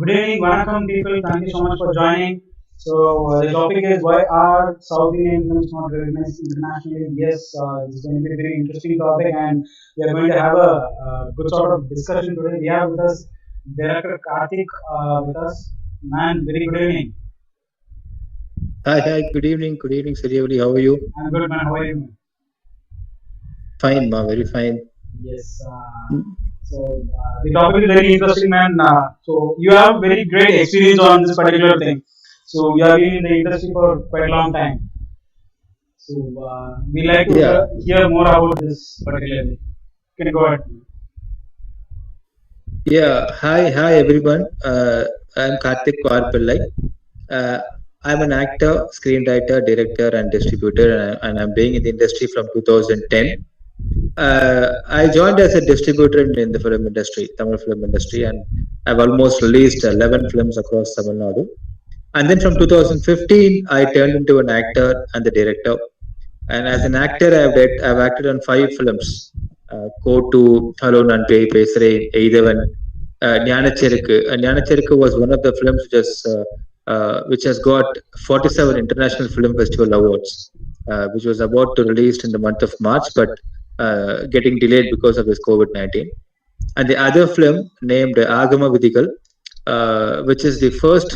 Good evening, Vanakkam people. Thank you so much for joining. The topic is why are South Indian films not recognized internationally? Yes, it's going to be a very interesting topic, and we are going to have a good sort of discussion today. We have with us Director Karthik with us. Man, very good evening. Hi, good evening, Suryavali. How are you? I'm good, man. How are you, man? Fine, ma, very fine. Yes. The topic is very interesting, man. You have very great experience on this particular thing. So you have been in the industry for quite a long time. We like to Yeah, hear more about this particularly. Can you go ahead? Hi, everyone. I'm Karthik Kwarpillai. Uh, I'm an actor, screenwriter, director, and distributor, and I'm being in the industry from 2010. I joined as a distributor in the film industry, Tamil film industry, and I've almost released 11 films across Tamil Nadu. And then from 2015, I turned into an actor and the director. And as an actor, I've acted on 5 films. Kotu, Hello Nandre, Pesare, Eidavan, Nyanacherukku. Nyanacherukku was one of the films which has got 47 International Film Festival Awards, which was about to released in the month of March, but getting delayed because of this COVID-19. And the other film named Agama Vidikal, which is the first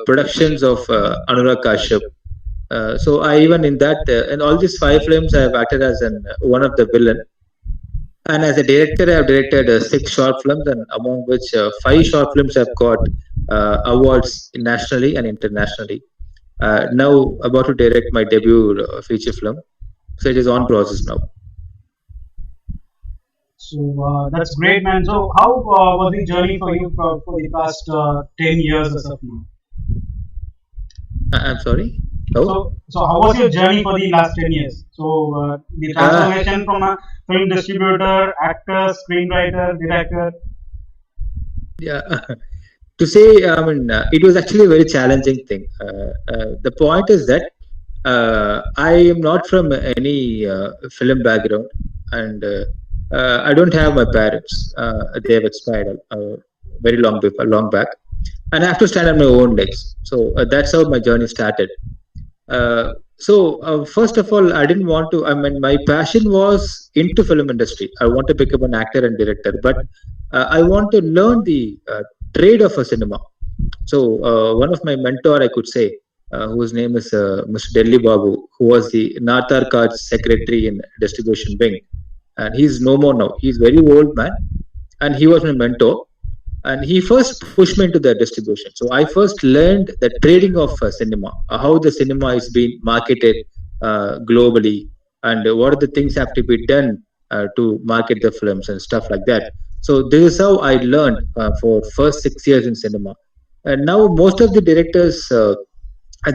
productions of Anurag Kashyap. So I even in all these 5 films, I have acted as one of the villain. And as a director, I have directed 6 short films, and among which 5 short films have got awards nationally and internationally. Now about to direct my debut feature film, so it is on process now. That's great, man. So how was the journey for you for the past 10 years as of now? I'm sorry. Oh, How was your journey for the last 10 years? The uh, transformation from a film distributor, actor, screenwriter, director. yeah. To say, I mean, it was actually a very challenging thing. The point is that I am not from any film background, and I don't have my parents. They have expired very long back, and I have to stand on my own legs. So that's how my journey started. First of all, I didn't want to. I mean, my passion was into film industry. I want to become an actor and director, but I want to learn the trade of a cinema. So one of my mentor, I could say, whose name is Mr. Delhi Babu, who was the Natar Cards secretary in distribution wing, and he's no more now. He's very old man, and he was my mentor. And he first pushed me into the distribution. So I first learned the trading of cinema, how the cinema is being marketed globally, and what are the things have to be done to market the films and stuff like that. So this is how I learned for first 6 years in cinema. And now most of the directors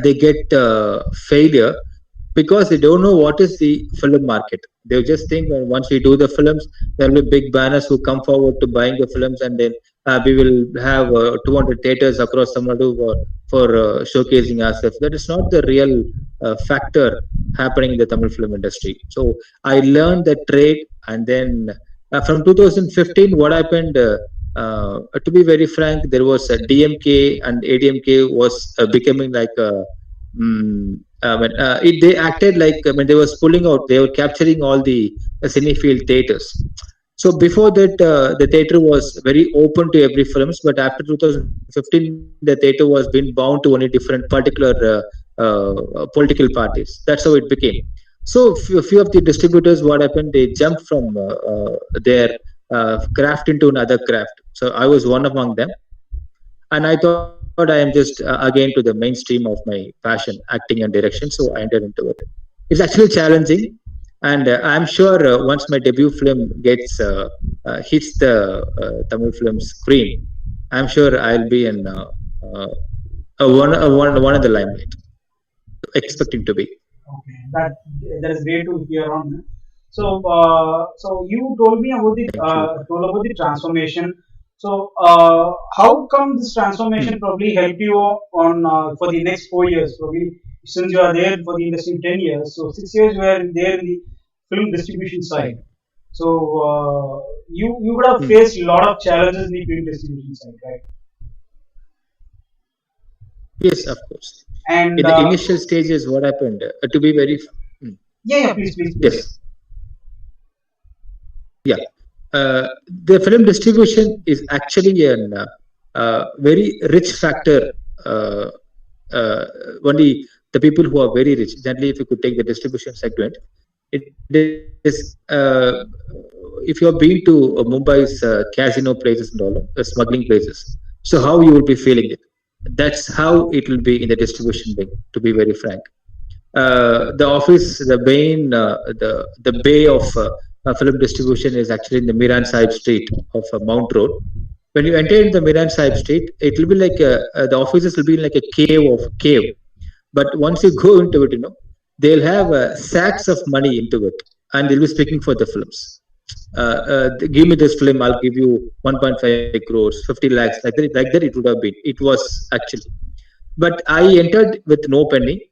they get failure because they don't know what is the film market. They just think once we do the films, there will be big banners who come forward to buying the films, and then we will have 200 theaters across Tamil Nadu for showcasing ourselves. That is not the real factor happening in the Tamil film industry. So I learned the trade, and then from 2015, what happened? To be very frank, there was a DMK and ADMK was becoming like a they acted like they was pulling out, they were capturing all the cinefield theaters. So before that, the theater was very open to every films, but after 2015, the theater was being bound to only different particular political parties. That's how it became. So few of the distributors, what happened? They jumped from their craft into another craft. So I was one among them, and I thought I am just again to the mainstream of my passion, acting and direction. So I entered into it. It's actually challenging, and I'm sure once my debut film gets hits the Tamil film screen, I'm sure I'll be in one of the limelight. Expecting to be. Okay, that is great to hear on. You told me about Thank you. the transformation. How come this transformation Hmm. probably helped you on for the next 4 years? Probably since you are there for the industry in 10 years, so 6 years you were there in the film distribution side. Hmm. You would have Hmm. faced a lot of challenges in the film distribution side, right? Yes, of course. And In the initial stages, what happened? To be very, mm, yeah, yeah, please, please. yes, yeah. The film distribution is actually an very rich factor. Uh, Only the people who are very rich. Generally, if you could take the distribution segment, it is if you have been to Mumbai's casino places and all, smuggling places. So how you will be feeling it? That's how it will be in the distribution wing. To be very frank, the office, the main, the bay of film distribution is actually in the Miran Sahib Street of Mount Road. When you enter in the Miran Sahib Street, it will be like the offices will be like a cave. But once you go into it, they'll have sacks of money into it, and they'll be speaking for the films. Give me this film, I'll give you 1.5 crores, 50 lakhs, like that. It would have been. It was actually. But I entered with no penny.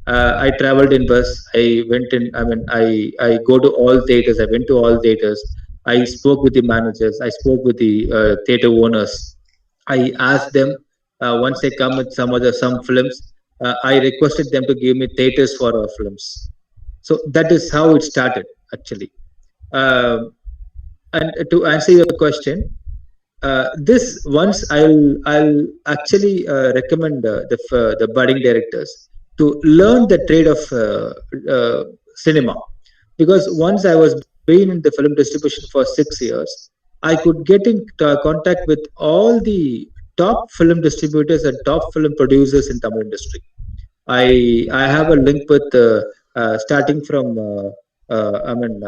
I traveled in bus. I went in. I mean, I go to all theaters. I went to all theaters. I spoke with the managers. I spoke with the theater owners. I asked them once I come with some films. I requested them to give me theaters for our films. So that is how it started actually. Um and to answer your question, this once I'll actually recommend the budding directors to learn the trade of cinema, because once I was being in the film distribution for 6 years, I could get in contact with all the top film distributors and top film producers in Tamil industry. I have a link with starting from I mean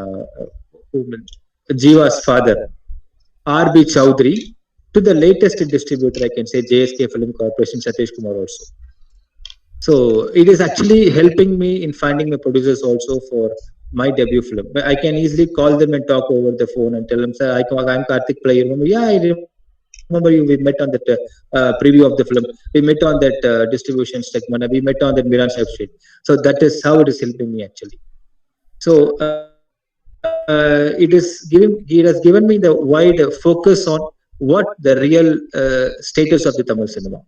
Jiva's father, R.B. Chowdhury, to the latest distributor, I can say JSK Film Corporation, Satish Kumar also. So it is actually helping me in finding my producers also for my debut film. But I can easily call them and talk over the phone and tell them, sir, I'm Karthik Play. You remember? Yeah, I remember you. We met on that preview of the film. We met on that distribution segment. We met on that Miran Sahib Street. So that is how it is helping me actually. So it has given me the wide focus on what the real status of the Tamil cinema.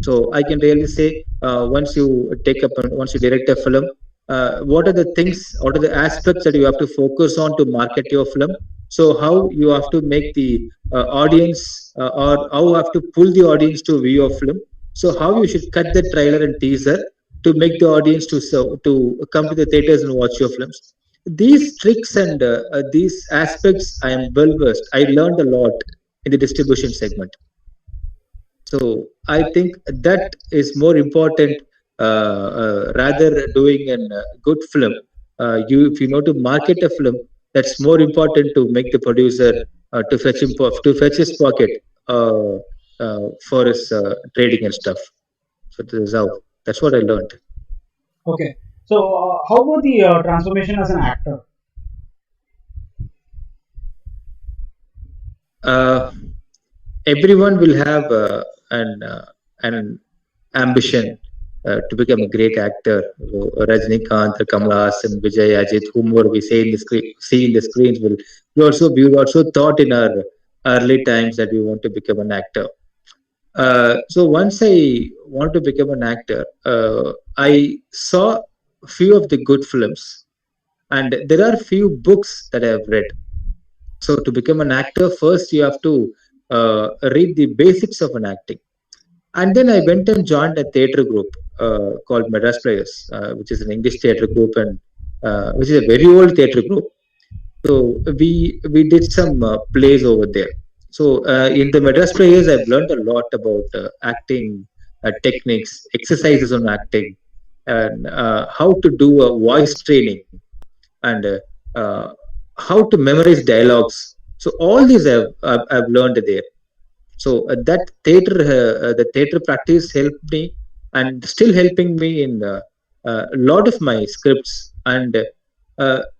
So I can really say, once you direct a film, what are the things, what are the aspects that you have to focus on to market your film? So how you have to make the audience, or how you have to pull the audience to view your film? So how you should cut the trailer and teaser to make the audience to come to the theaters and watch your films? These tricks and these aspects, I am well versed. I learned a lot in the distribution segment. So I think that is more important, rather doing a good film. If you know to market a film, that's more important to make the producer to fetch his pocket for his trading and stuff. So that's what I learned. Okay. So, how about the transformation as an actor? Uh, Everyone will have an ambition to become a great actor. So, Rajnikant, Kamal Hassan, Vijay, Ajit, whomever we say in the see in the screens, we also thought in our early times that we want to become an actor. So once I want to become an actor, I saw few of the good films, and there are few books that I have read. So to become an actor, first you have to read the basics of an acting. And then I went and joined a theatre group called Madras Players, which is an English theatre group, and which is a very old theatre group. So we did some plays over there. So in the Madras Players, I've learned a lot about acting techniques, exercises on acting, and how to do a voice training, and uh, how to memorize dialogues. So all these I've learned there. So the theater practice helped me, and still helping me in a lot of my scripts. And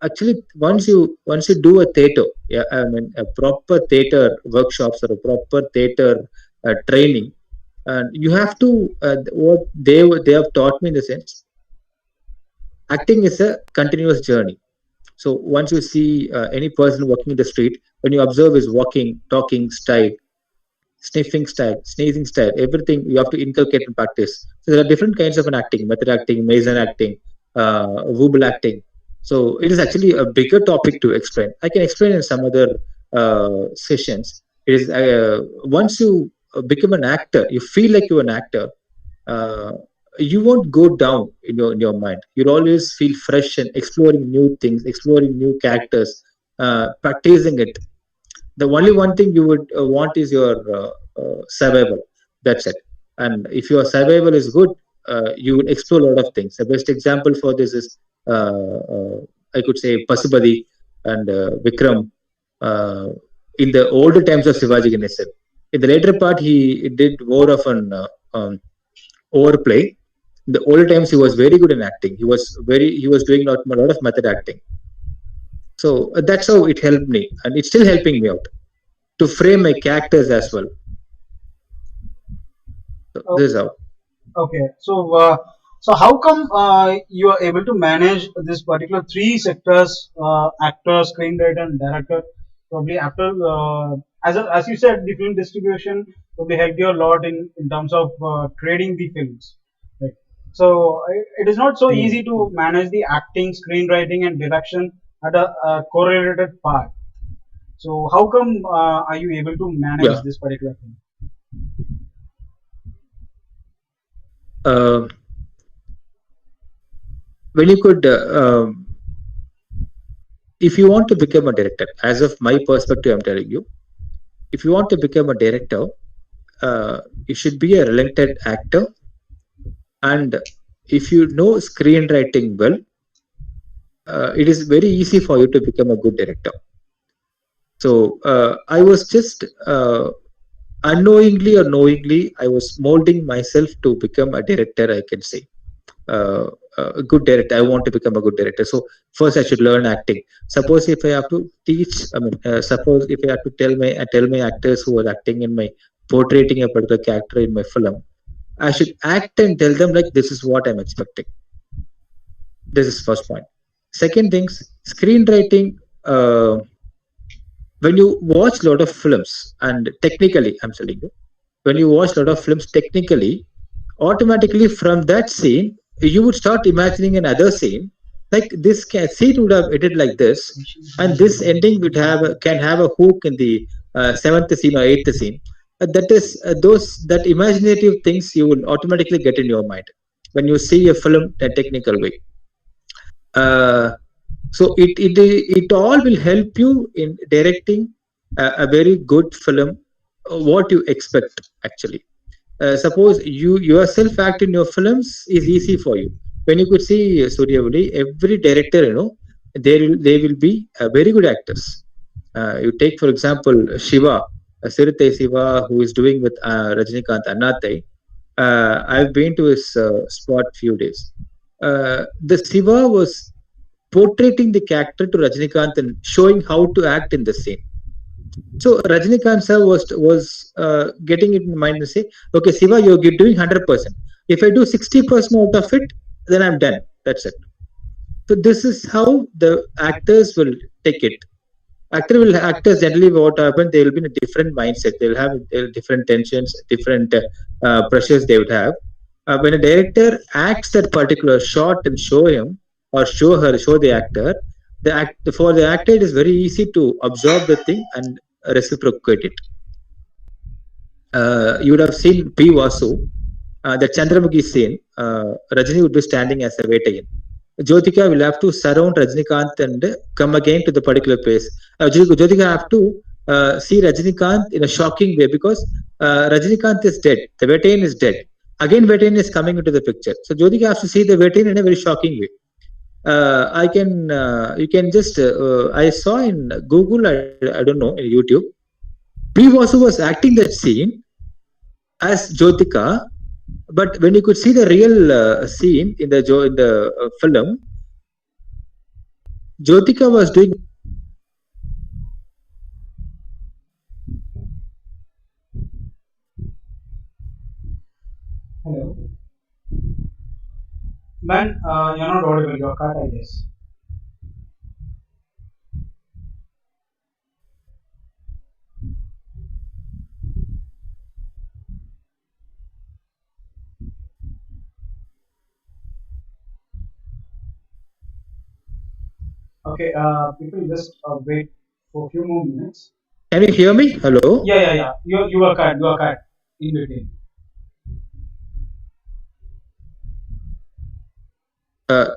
actually, once you do a theater, yeah, I mean a proper theater workshops or a proper theater training, and you have to what they have taught me in the sense, acting is a continuous journey. So once you see any person walking in the street, when you observe his walking, talking style, sniffing style, sneezing style, everything you have to inculcate and practice. So there are different kinds of an acting, method acting, Mason acting, verbal acting. So it is actually a bigger topic to explain. I can explain in some other sessions. It is once you become an actor, you feel like you're an actor. Uh, you won't go down in your mind. You'll always feel fresh and exploring new things, exploring new characters, practicing it. The only one thing you would want is your survival. That's it. And if your survival is good, you would explore a lot of things. The best example for this is I could say Pasupati and Vikram uh, in the older times of Shivaji Ganesan. In the later part, he did more of an overplay. In the older times, he was very good in acting. He was doing a lot of method acting. So that's how it helped me, and it's still helping me out to frame my characters as well. So Oh, this is how. okay. So how come you are able to manage this particular three sectors, actor, screenwriter, and director? Probably after, as you said, the film distribution probably helped you a lot in terms of trading the films. Right. So it is not so easy Mm. to manage the acting, screenwriting, and direction at a correlated part. So how come are you able to manage Yeah. this particular thing? Uh, when you could, if you want to become a director, as of my perspective, I'm telling you, if you want to become a director, you should be a relented actor, and if you know screenwriting well, it is very easy for you to become a good director. So I was just unknowingly or knowingly, I was molding myself to become a director. I can say uh, a good director. I want to become a good director. So first, I should learn acting. Suppose if I have to teach, I mean, suppose if I have to tell my actors who are acting in my portraying a particular character in my film, I should act and tell them like this is what I'm expecting. This is first point. Second things, screenwriting. When you watch a lot of films, and technically, I'm telling you, when you watch a lot of films, technically, automatically from that scene, you would start imagining another scene. Like scene would have ended like this, and this ending would have can have a hook in the seventh scene or eighth scene. That is those that imaginative things you will automatically get in your mind when you see a film in a technical way. Uh, so it all will help you in directing a very good film. What you expect actually. Suppose you yourself act in your films is easy for you. When you could see Suryavali, every director, they will be very good actors. You take for example Shiva, Sirte Shiva, who is doing with Rajnikant Annathai. I've been to his spot few days. The Shiva was portraying the character to Rajnikant and showing how to act in the scene. So Rajnikant sir was getting it in mind and say, okay, Siva, you're doing 100%. If I do 60% out of it, then I'm done. That's it. So this is how the actors will take it. Actors generally what happen, they will be in a different mindset. They'll have different tensions, different pressures they would have. When a director acts that particular shot and show him or show the actor, for the actor it is very easy to absorb the thing and reciprocate it. You would have seen P. Vasu, the Chandramukhi scene. Rajini would be standing as a Vetayan. Jyotika will have to surround Rajnikant and come again to the particular place. Jyotika have to see Rajnikant in a shocking way because Rajnikant is dead. The Vetayan is dead. Again, Vetayan is coming into the picture. So Jyotika has to see the Vetayan in a very shocking way. You can just, I saw in Google, I don't know, in YouTube, P. Vasu was acting that scene as Jyotika, but when you could see the real scene in the film, Jyotika was doing. Hello, man. You're not audible. You're cut, I guess. Okay, people just wait for a few more minutes. Can you hear me? Hello. Yeah, yeah, yeah. You are cut. You are cut in between.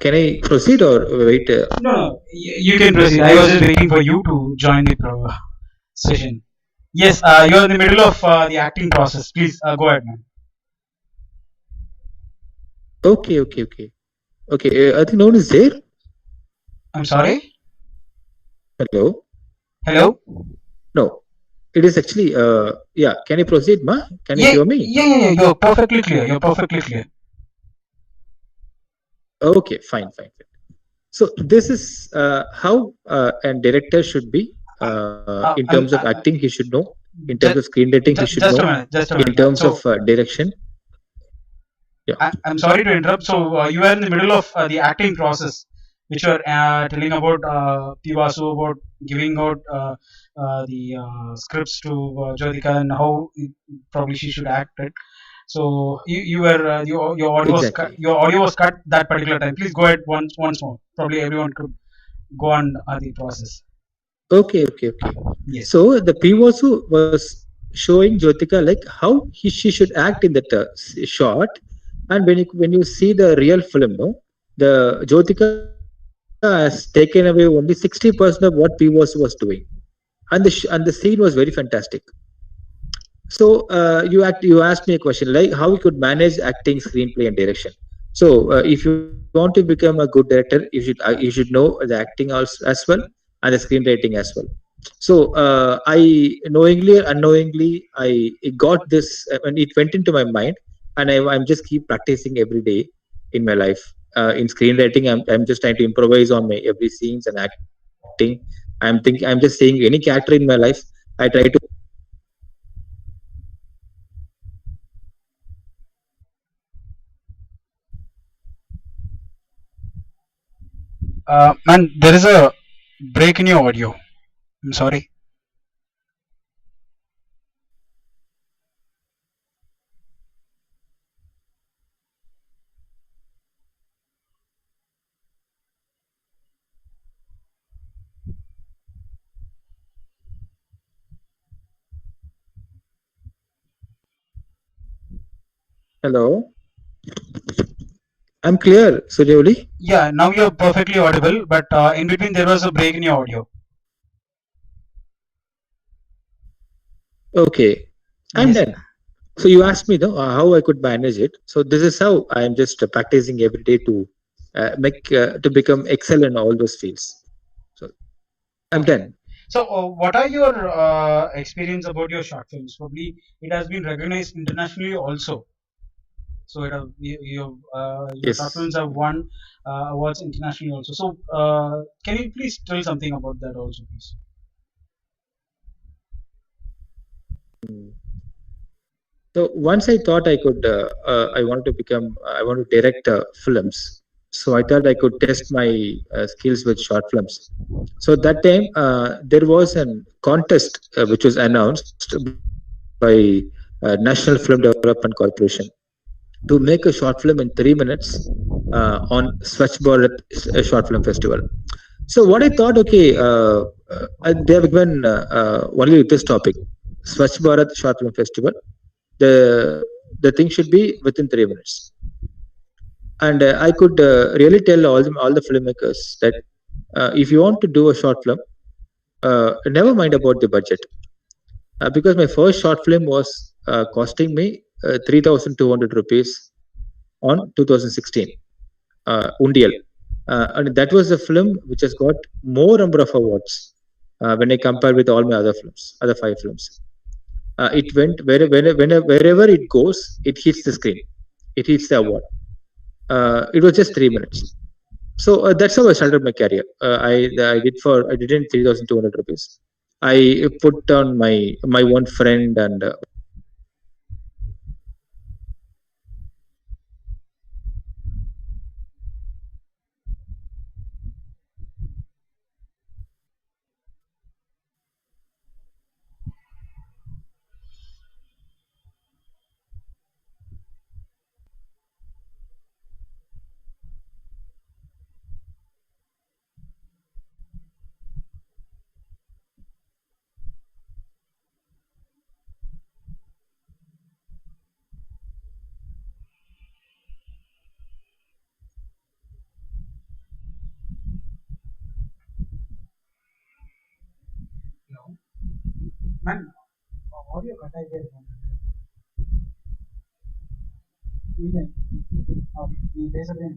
Can I proceed or wait? No, no. You can proceed. I was just waiting for you to join the session. Yes, you are in the middle of the acting process. Please go ahead, man. Okay, okay, okay. Okay, I think no one is there. I'm sorry. Hello. Hello. No, it is actually. Yeah. Can you proceed, ma? Can you Yeah, hear me? yeah, yeah, yeah. You're perfectly clear. You're perfectly clear. Okay, fine, fine, fine. So this is how a director should be in terms of I'm acting. He should know. In terms of just, screenwriting, he should know. just a minute. Just a In minute. terms of So direction, yeah, I'm sorry to interrupt. So you are in the middle of the acting process, which you are telling about Pivasu about giving out the scripts to Jyotika and how probably she should act it. So you were your audio was cut. exactly. Your audio was cut that particular time. Please go ahead once more. Probably everyone could go on the process. Okay, okay, okay. Yes. So the Pivosu was showing Jyotika like how she should act in that shot, and when you see the real film, no, the Jyotika has taken away only 60% of what Pivosu was doing, and the scene was very fantastic. So you asked me a question like how we could manage acting, screenplay, and direction. So if you want to become a good director, you should know the acting also, as well, and the screenwriting as well. So I knowingly or unknowingly I it got this and it went into my mind, and I'm just keep practicing every day in my life. In screenwriting, I'm just trying to improvise on my every scenes and acting. I'm just saying any character in my life. I try to Man, there is a break in your audio. I'm sorry. hello. I'm clear, Suryoli. Yeah, now you're perfectly audible, but in between there was a break in your audio. Okay, I'm Yes. done. So you asked me though how I could manage it. So this is how I'm just practicing every day to make to become excel in all those fields. So I'm Okay. done. So, what are your experience about your short films? Probably it has been recognized internationally also. So, your short Yes. films have won awards internationally also. So, can you please tell something about that also, please? Mm. So once I thought I wanted to become, I want to direct films. So I thought I could test my skills with short films. So that time there was an contest which was announced by National Film Development Corporation to make a short film in 3 minutes on Swachh Bharat Short Film Festival. So what I thought, okay, they have given only this topic, Swachh Bharat Short Film Festival. The thing should be within 3 minutes, and I could really tell all the filmmakers that if you want to do a short film, never mind about the budget, because my first short film was costing me 3,200 rupees on 2016 Undial. And that was a film which has got more number of awards when I compare with all my other films, other five films. It went wherever it goes, it hits the screen, it hits the award. It was just 3 minutes. So that's how I started my career. I did in 3,200 rupees. I put on my one friend and Man, audio cut I get. Even the basically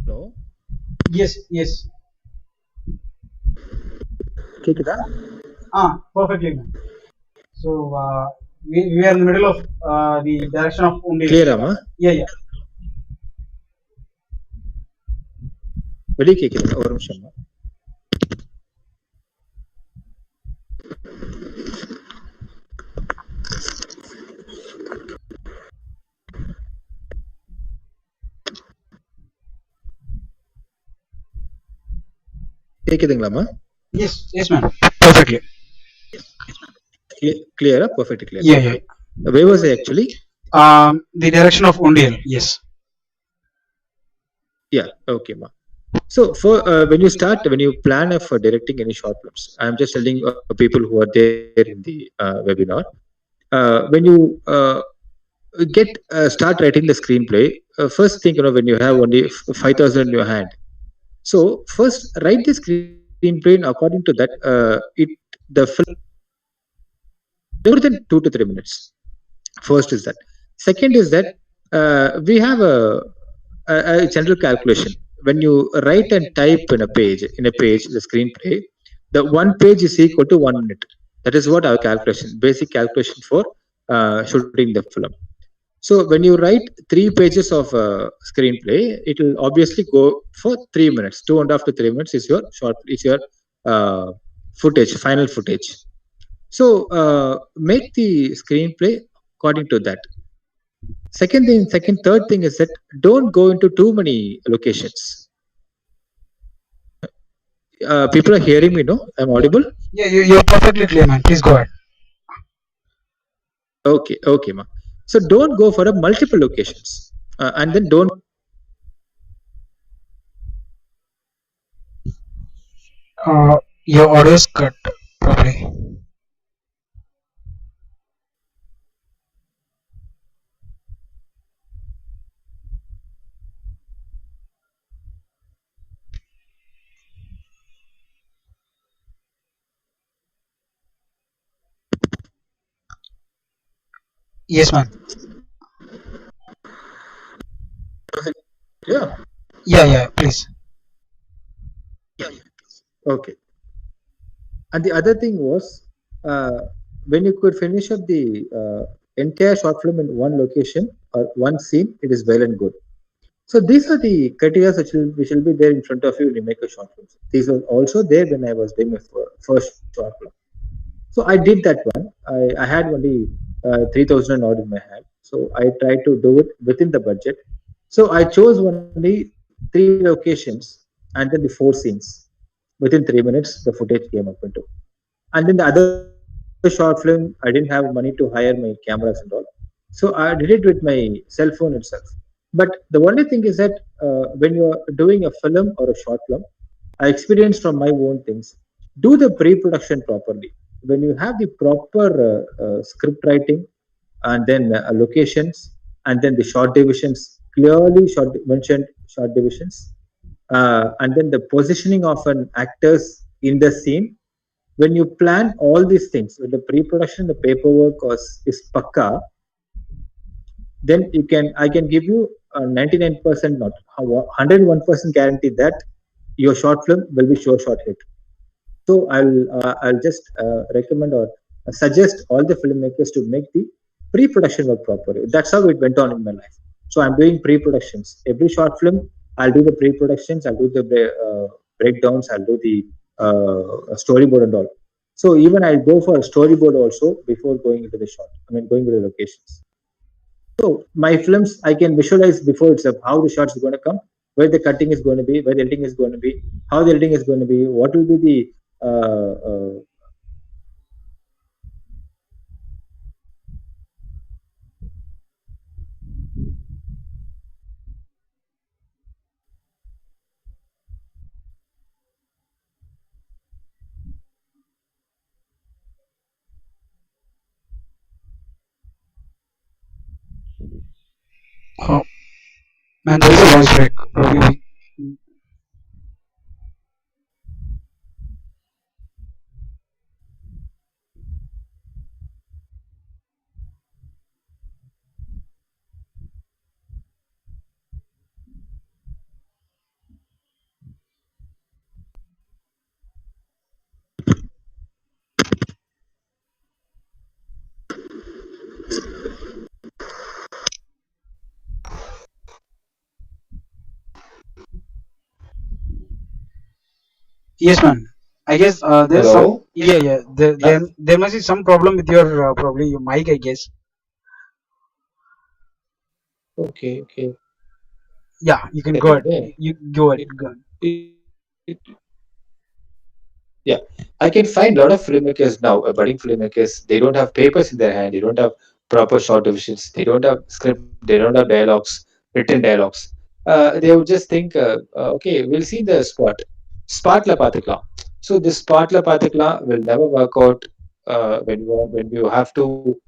hello, yes, yes. கேக்குதா? Perfectly, man. So we are in the middle of the direction of Undian. கிளியராமா? Yeah, yeah. வெளியே கேக்குதுங்க, ஒரு நிமிஷம். கேக்குதுங்களாமா? Yes, yes, man. Perfectly. Clear, perfectly clear. Yeah, yeah. Where was I actually? The direction of Undian. Yes. Yeah, okay, ma. So for when you plan for directing any short films, I'm just telling people who are there in the webinar. When you get start writing the screenplay, first thing, when you have only 5,000 in your hand. So first write the screenplay, and according to that, the film more than 2 to 3 minutes. First is that. Second is that we have a general calculation. When you write and type in a page, the screenplay, the one page is equal to 1 minute. That is what our calculation, basic calculation for shooting the film. So when you write 3 pages of screenplay, it will obviously go for 3 minutes. 2.5 to 3 minutes is your uh, footage, final footage. So make the screenplay according to that. Third thing is that don't go into too many locations. People are hearing me, no? I'm audible? Yeah, you're perfectly clear, man. Please go ahead. Okay, ma. So don't go for a multiple locations, and then don't. Your audio is cut probably. Yes, man. Yeah. Yeah, yeah. Please. Okay. And the other thing was, uh, when you could finish up the entire short film in one location or one scene, it is well and good. So these are the criteria which will be there in front of you when you make a short film. These were also there when I was doing my first short film. So I did that one. I had only 3,000 odd in my hand. So I tried to do it within the budget. So I chose only 3 locations and then the 4 scenes. Within 3 minutes, the footage came up into. And then the other short film, I didn't have money to hire my cameras and all. So I did it with my cell phone itself. But the only thing is that when you're doing a film or a short film, I experienced from my own things. Do the pre-production properly. When you have the proper script writing, and then locations, and then the short divisions, clearly mentioned short divisions, and then the positioning of an actors in the scene. When you plan all these things, when the pre-production, the paperwork is pakka, then I can give you a 99%, not 101% guarantee that your short film will be sure shot hit. So I'll just recommend or suggest all the filmmakers to make the pre-production work properly. That's how it went on in my life. So I'm doing pre-productions. Every short film, I'll do the pre-productions. I'll do the breakdowns. I'll do the storyboard and all. So even I'll go for a storyboard also before going into the shot. I mean, going to the locations. So my films, I can visualize before itself how the shots is going to come, where the cutting is going to be, where the editing is going to be, how the editing is going to be, what will be the Oh, man, there is a voice break. Probably. Yes, man. I guess there's some. Hello. Yeah, yeah. There must be some problem with your probably your mic. I guess. Okay, okay. Yeah, you can go Then ahead. You go ahead. it, Go ahead. it, yeah, I can find a lot of filmmakers now, budding filmmakers. They don't have papers in their hand. They don't have proper short divisions. They don't have script. They don't have dialogues, written dialogues. They would just think, okay, we'll see the spot. Spotla pathikla. So this spotla pathikla will never work out when you have to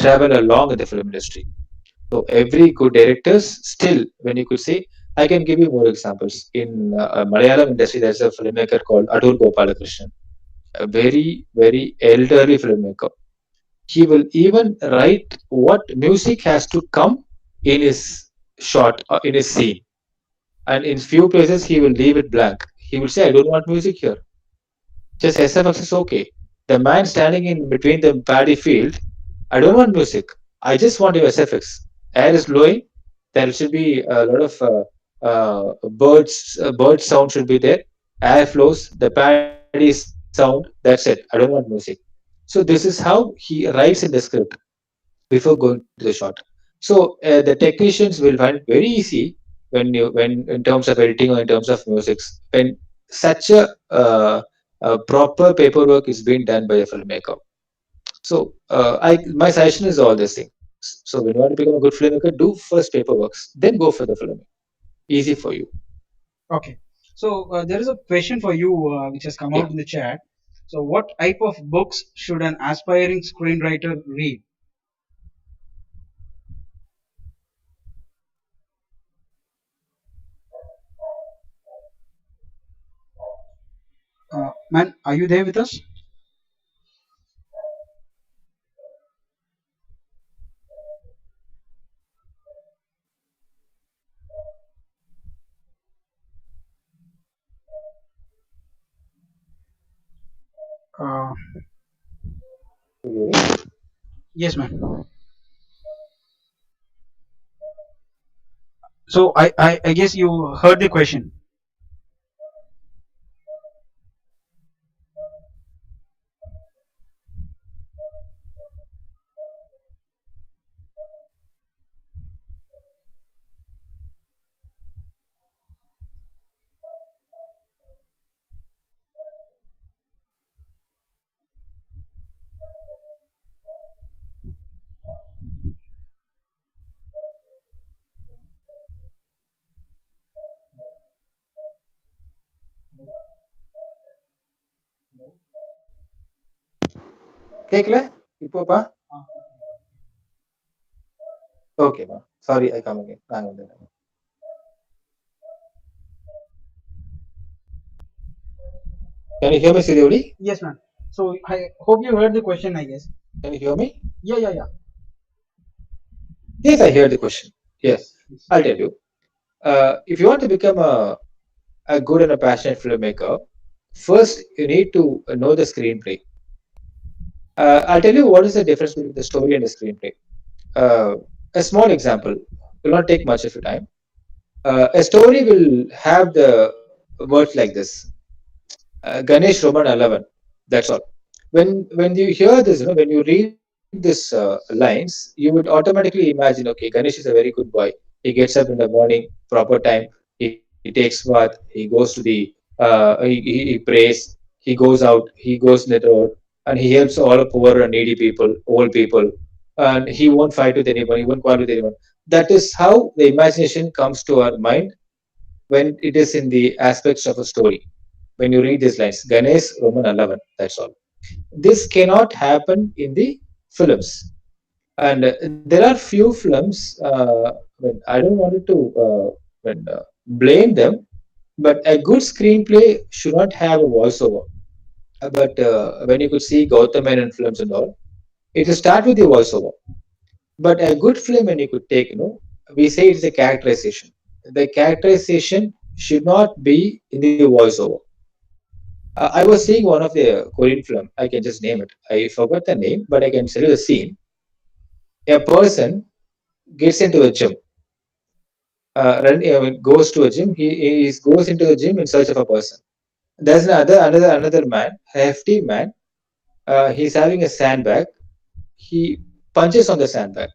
travel along in the film industry. So every good directors still, when you could say, I can give you more examples. In Malayalam industry, there's a filmmaker called Adur Gopalakrishnan, a very, very elderly filmmaker. He will even write what music has to come in his shot, in his scene. And in few places, he will leave it blank. He will say, I don't want music here. Just SFX is okay. The man standing in between the paddy field, I don't want music. I just want your SFX. Air is blowing. There should be a lot of bird sound should be there. Air flows. The paddy sound. That's it. I don't want music. So this is how he writes in the script before going to the shot. So the technicians will find it very easy when in terms of editing or in terms of music, when such a proper paperwork is being done by a filmmaker. So I my suggestion is all these things. So when you want to become a good filmmaker, do first paperworks, then go for the filming. Easy for you. Okay. So there is a question for you which has come Yeah. out in the chat. So what type of books should an aspiring screenwriter read? Man, are you there with us? Uh, yes, man. So I guess you heard the question. கேக்கல இப்போப்பா ஓகேப்பா sorry I come again நான் வந்து Can you hear me, Sirioli? Yes, man. So I hope you heard the question. I guess. Can you hear me? Yeah, yeah, yeah. Yes, I heard the question. Yeah, Yes. Yes. I'll tell you. If you want to become a good and a passionate filmmaker, first you need to know the screenplay. I'll tell you what is the difference between the story and the screenplay. Uh, a small example will not take much of your time. A story will have the words like this: Ganesh Roman 11. That's all. When you hear this, when you read this lines, you would automatically imagine, okay, Ganesh is a very good boy. He gets up in the morning, proper time. He takes bath. He goes to the he prays. He goes out. He goes in the road, and he helps all the poor and needy people, old people, and he won't fight with anyone. He won't quarrel with anyone. That is how the imagination comes to our mind when it is in the aspects of a story. When you read these lines, Ganesh Roman 11. That's all. This cannot happen in the films. And there are few films when I don't want to blame them, but a good screenplay should not have a voiceover. But when you could see Gautam Menon films and all, it will start with the voiceover. But a good film, when you could take, we say it's a characterization. The characterization should not be in the voiceover. I was seeing one of the Korean film. I can just name it. I forgot the name, but I can tell you the scene. A person gets into a gym, goes to a gym. He goes into the gym in search of a person. There's another man, a hefty man. He's having a sandbag. He punches on the sandbag,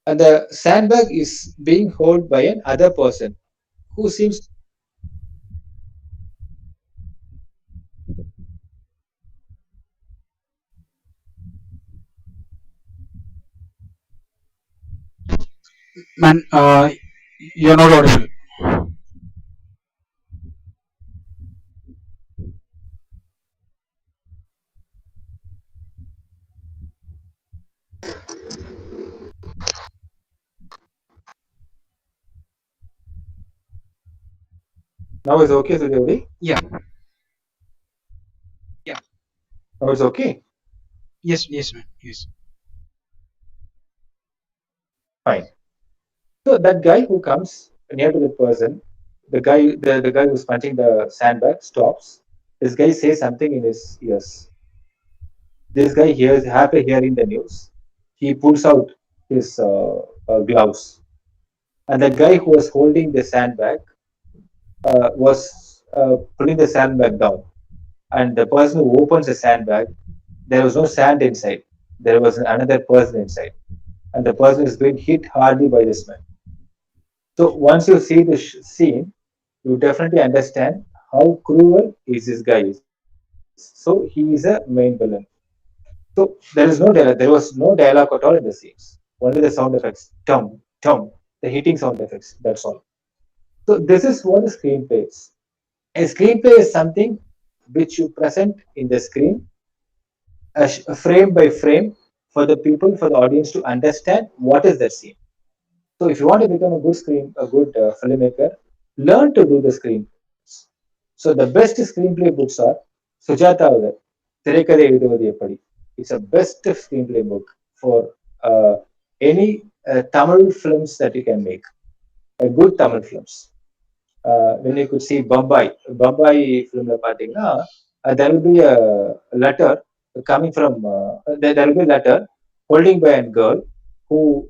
and the sandbag is being held by another person who seems to be Man, you're not audible. now it's okay, Suryavali. Yeah. Now it's okay. Yes. Yes, man. Yes. Fine. So that guy who comes near to the person, the guy who's punching the sandbag stops. This guy says something in his ears. This guy hears, after hearing the news, he pulls out his gloves. And the guy who was holding the sandbag was pulling the sandbag down. And the person who opens the sandbag, there was no sand inside. There was another person inside. And the person is being hit hardly by this man. So once you see the scene, you definitely understand how cruel is this guy is. So he is a main villain. So there is no dialogue. There was no dialogue at all in the scenes. Only the sound effects, tum, tum, the hitting sound effects. That's all. So this is what a screenplay is. A screenplay is something which you present in the screen, frame by frame, for the people, for the audience to understand what is that scene. So if you want to become a good filmmaker, learn to do the screenplays. So the best screenplay books are Sujata Agar, Thirekadai Ezhuduvathu Eppadi. It's a best screenplay book for any Tamil films that you can make, good Tamil films. When you could see Bombay film பார்த்தீங்கன்னா there will be a letter coming from there will be a letter holding by a girl who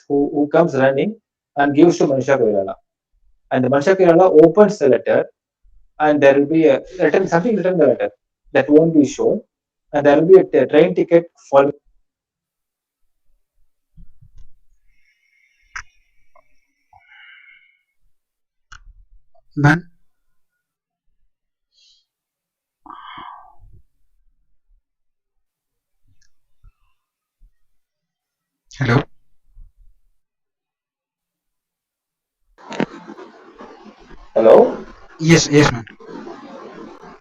who comes running and gives to Manisha Koirala. And the Manisha Koirala opens the letter, and there will be a something written in the letter that won't be shown, and there will be a train ticket following. Man. Hello. Hello? Yes. Yes, man.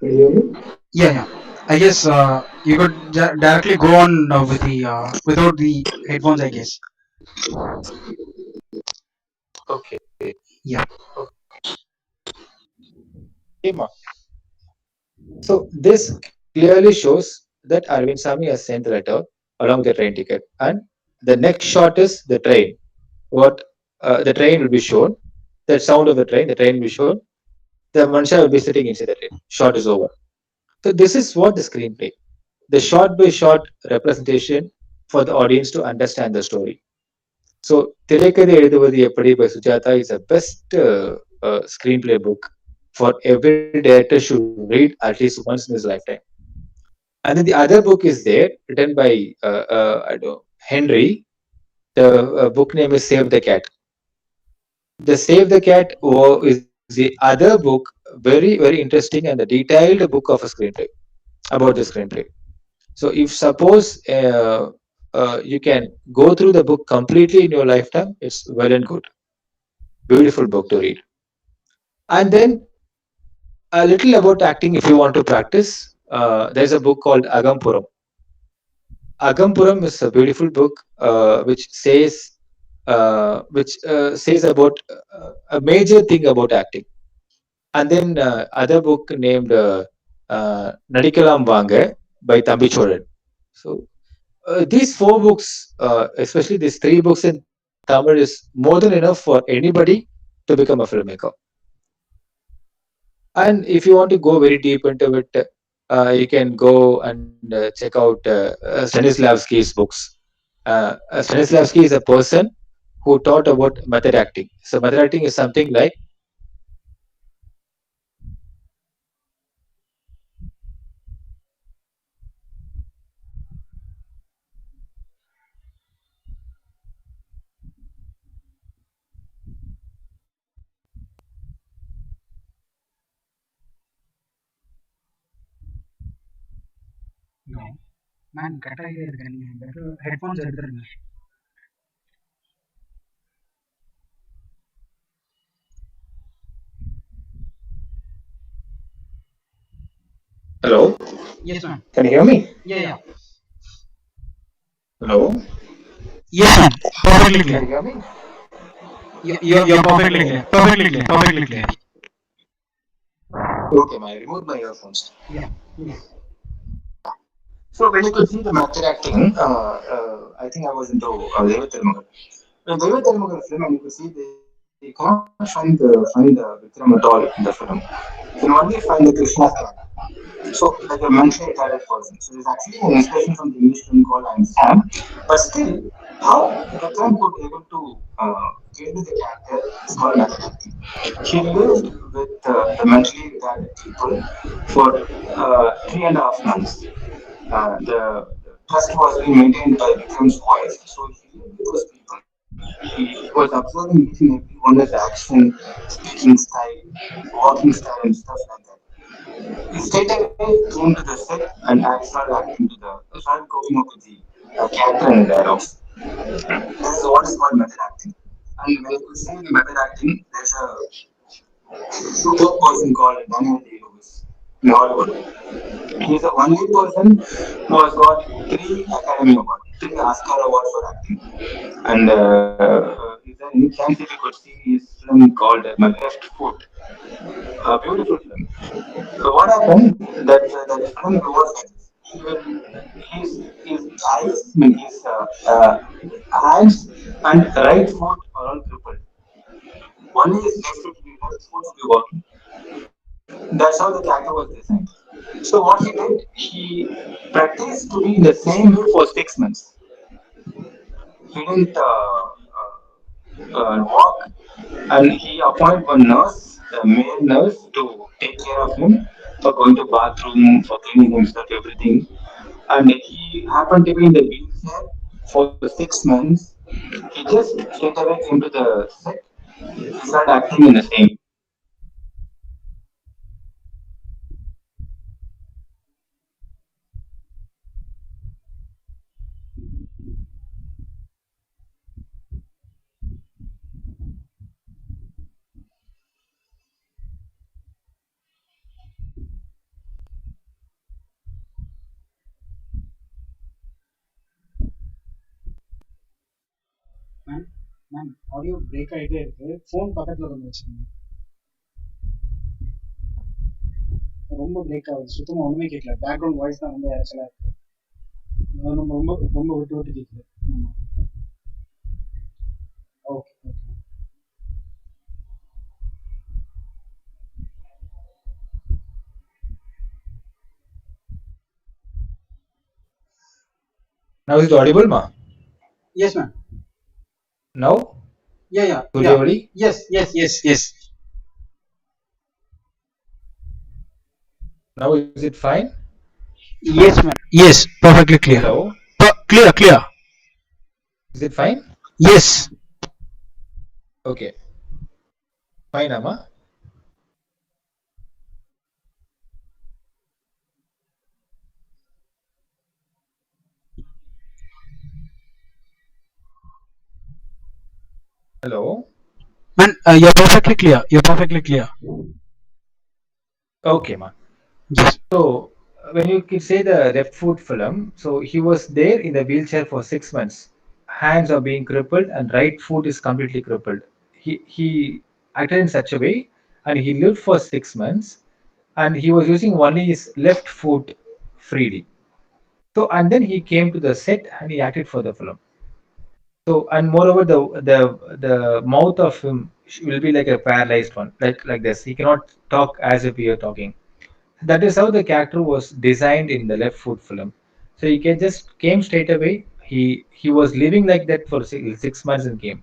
Can you hear me? Yeah. Yeah. I guess you could directly go on with the without the headphones. I guess. Okay. Yeah. Okay. So this clearly shows that Arvind Sami has sent the letter along with the train ticket, and the next shot is the train. What the train will be shown, the sound of the train will be shown. The Mansha will be sitting inside the train. Shot is over. So this is what the screenplay, the shot by shot representation for the audience to understand the story. So Thirekadai Ezhuduvathu Eppadi by Sujata is the best screenplay book for every director should read at least once in his lifetime. And then the other book is there, written by I don't know, Henry. The book name is Save the Cat. The Save the Cat is the other book, very interesting and a detailed book of a screenplay about the screenplay. So if suppose you can go through the book completely in your lifetime, it's well and good. Beautiful book to read. And then a little about acting if you want to practice. There's a book called Agampuram. Agampuram is a beautiful book which says which says about a major thing about acting. And then other book named Nadikalam Vanga by Thambi Choran. So these four books, especially these three books in Tamil, is more than enough for anybody to become a filmmaker. And if you want to go very deep into it, you can go and check out Stanislavski's books. Stanislavski is a person who taught about method acting. So method acting is something like No. Man, கட்டாயிட்டே இருக்கு நீங்க better headphones எடுத்துருங்க. hello. Yes, ma'am. Can you hear me? Yeah, yeah. Hello. Yes, ma'am. Perfectly Can clear. you hear me? You're perfectly clear. Perfectly clear. Perfectly clear. Okay, I removed my earphones. Yeah, please. So when you could see the method acting, I think I was into Deva Thirumagal. In Deva Thirumagal film, and you could see they can't find Vikram at all in the film. You can only find the Krishna's character. So, like a mentally retarded person. So, there's actually an inspiration from the English film called I Am Sam. But still, how Vikram could able to get into the character is called method acting. He lived with the mentally retarded people for 3.5 months. The trust was being maintained by Vikram's voice. So he lived with those people. He was observing each and every one's action, speaking style, walking style, and stuff like that. He straight away came to the set and I started acting to started coping up with the character and dialogues. This is what is called method acting. And when you say the method acting, there's a super person called Daniel Day-Lewis in Hollywood. He's the only person who has got 3 Academy Awards, 3 Oscar Awards for acting. And is there any chance if you could see his film called My Left Foot? A beautiful film. So what happened? That film was like this. His eyes, I mean hands and right foot are all crippled. Only his left foot will be working. That's how the character was designed. So what he did, he practiced to be in the same way for 6 months. He didn't walk, and he appointed one nurse, a male nurse, to take care of him for going to bathroom, for cleaning himself, everything. And he happened to be in the wheelchair for 6 months. He just straight away came to the set. He started acting in the same. Man, man, audio break ஆயிட்டே இருக்கு. Phone பக்கத்துல கொண்டு வச்சுக்கோங்க. ரொம்ப break ஆகுது. சுத்தமா ஒண்ணுமே கேட்கல. பேக்ரவுண்ட் வாய்ஸ் தான் ரொம்ப இறைச்சலா இருக்கு. ரொம்ப ரொம்ப ரொம்ப விட்டு விட்டு கேட்குது. ஆமா. Okay, okay. Now is it audible, ma? Yes, ma'am. Now? Yeah, yeah. SOORIYAOLI? Yes, yes, yes, yes. Now is it fine? Yes, ma'am. Yes, perfectly clear. Hello? Clear, clear. Is it fine? Yes. Okay. Fine, Amma. Hello? Man, you're perfectly clear. You're perfectly clear. Okay, ma. Yes. So, when you could say the left foot film, so he was there in the wheelchair for 6 months. hands are being crippled and right foot is completely crippled. He acted in such a way, and he lived for 6 months, and he was using only his left foot freely. So and then he came to the set and he acted for the film. So and moreover, the mouth of him will be like a paralyzed one, like this. He cannot talk as if we are talking. That is how the character was designed in the left foot film. So he can just came straight away. He was living like that for 6 months and came.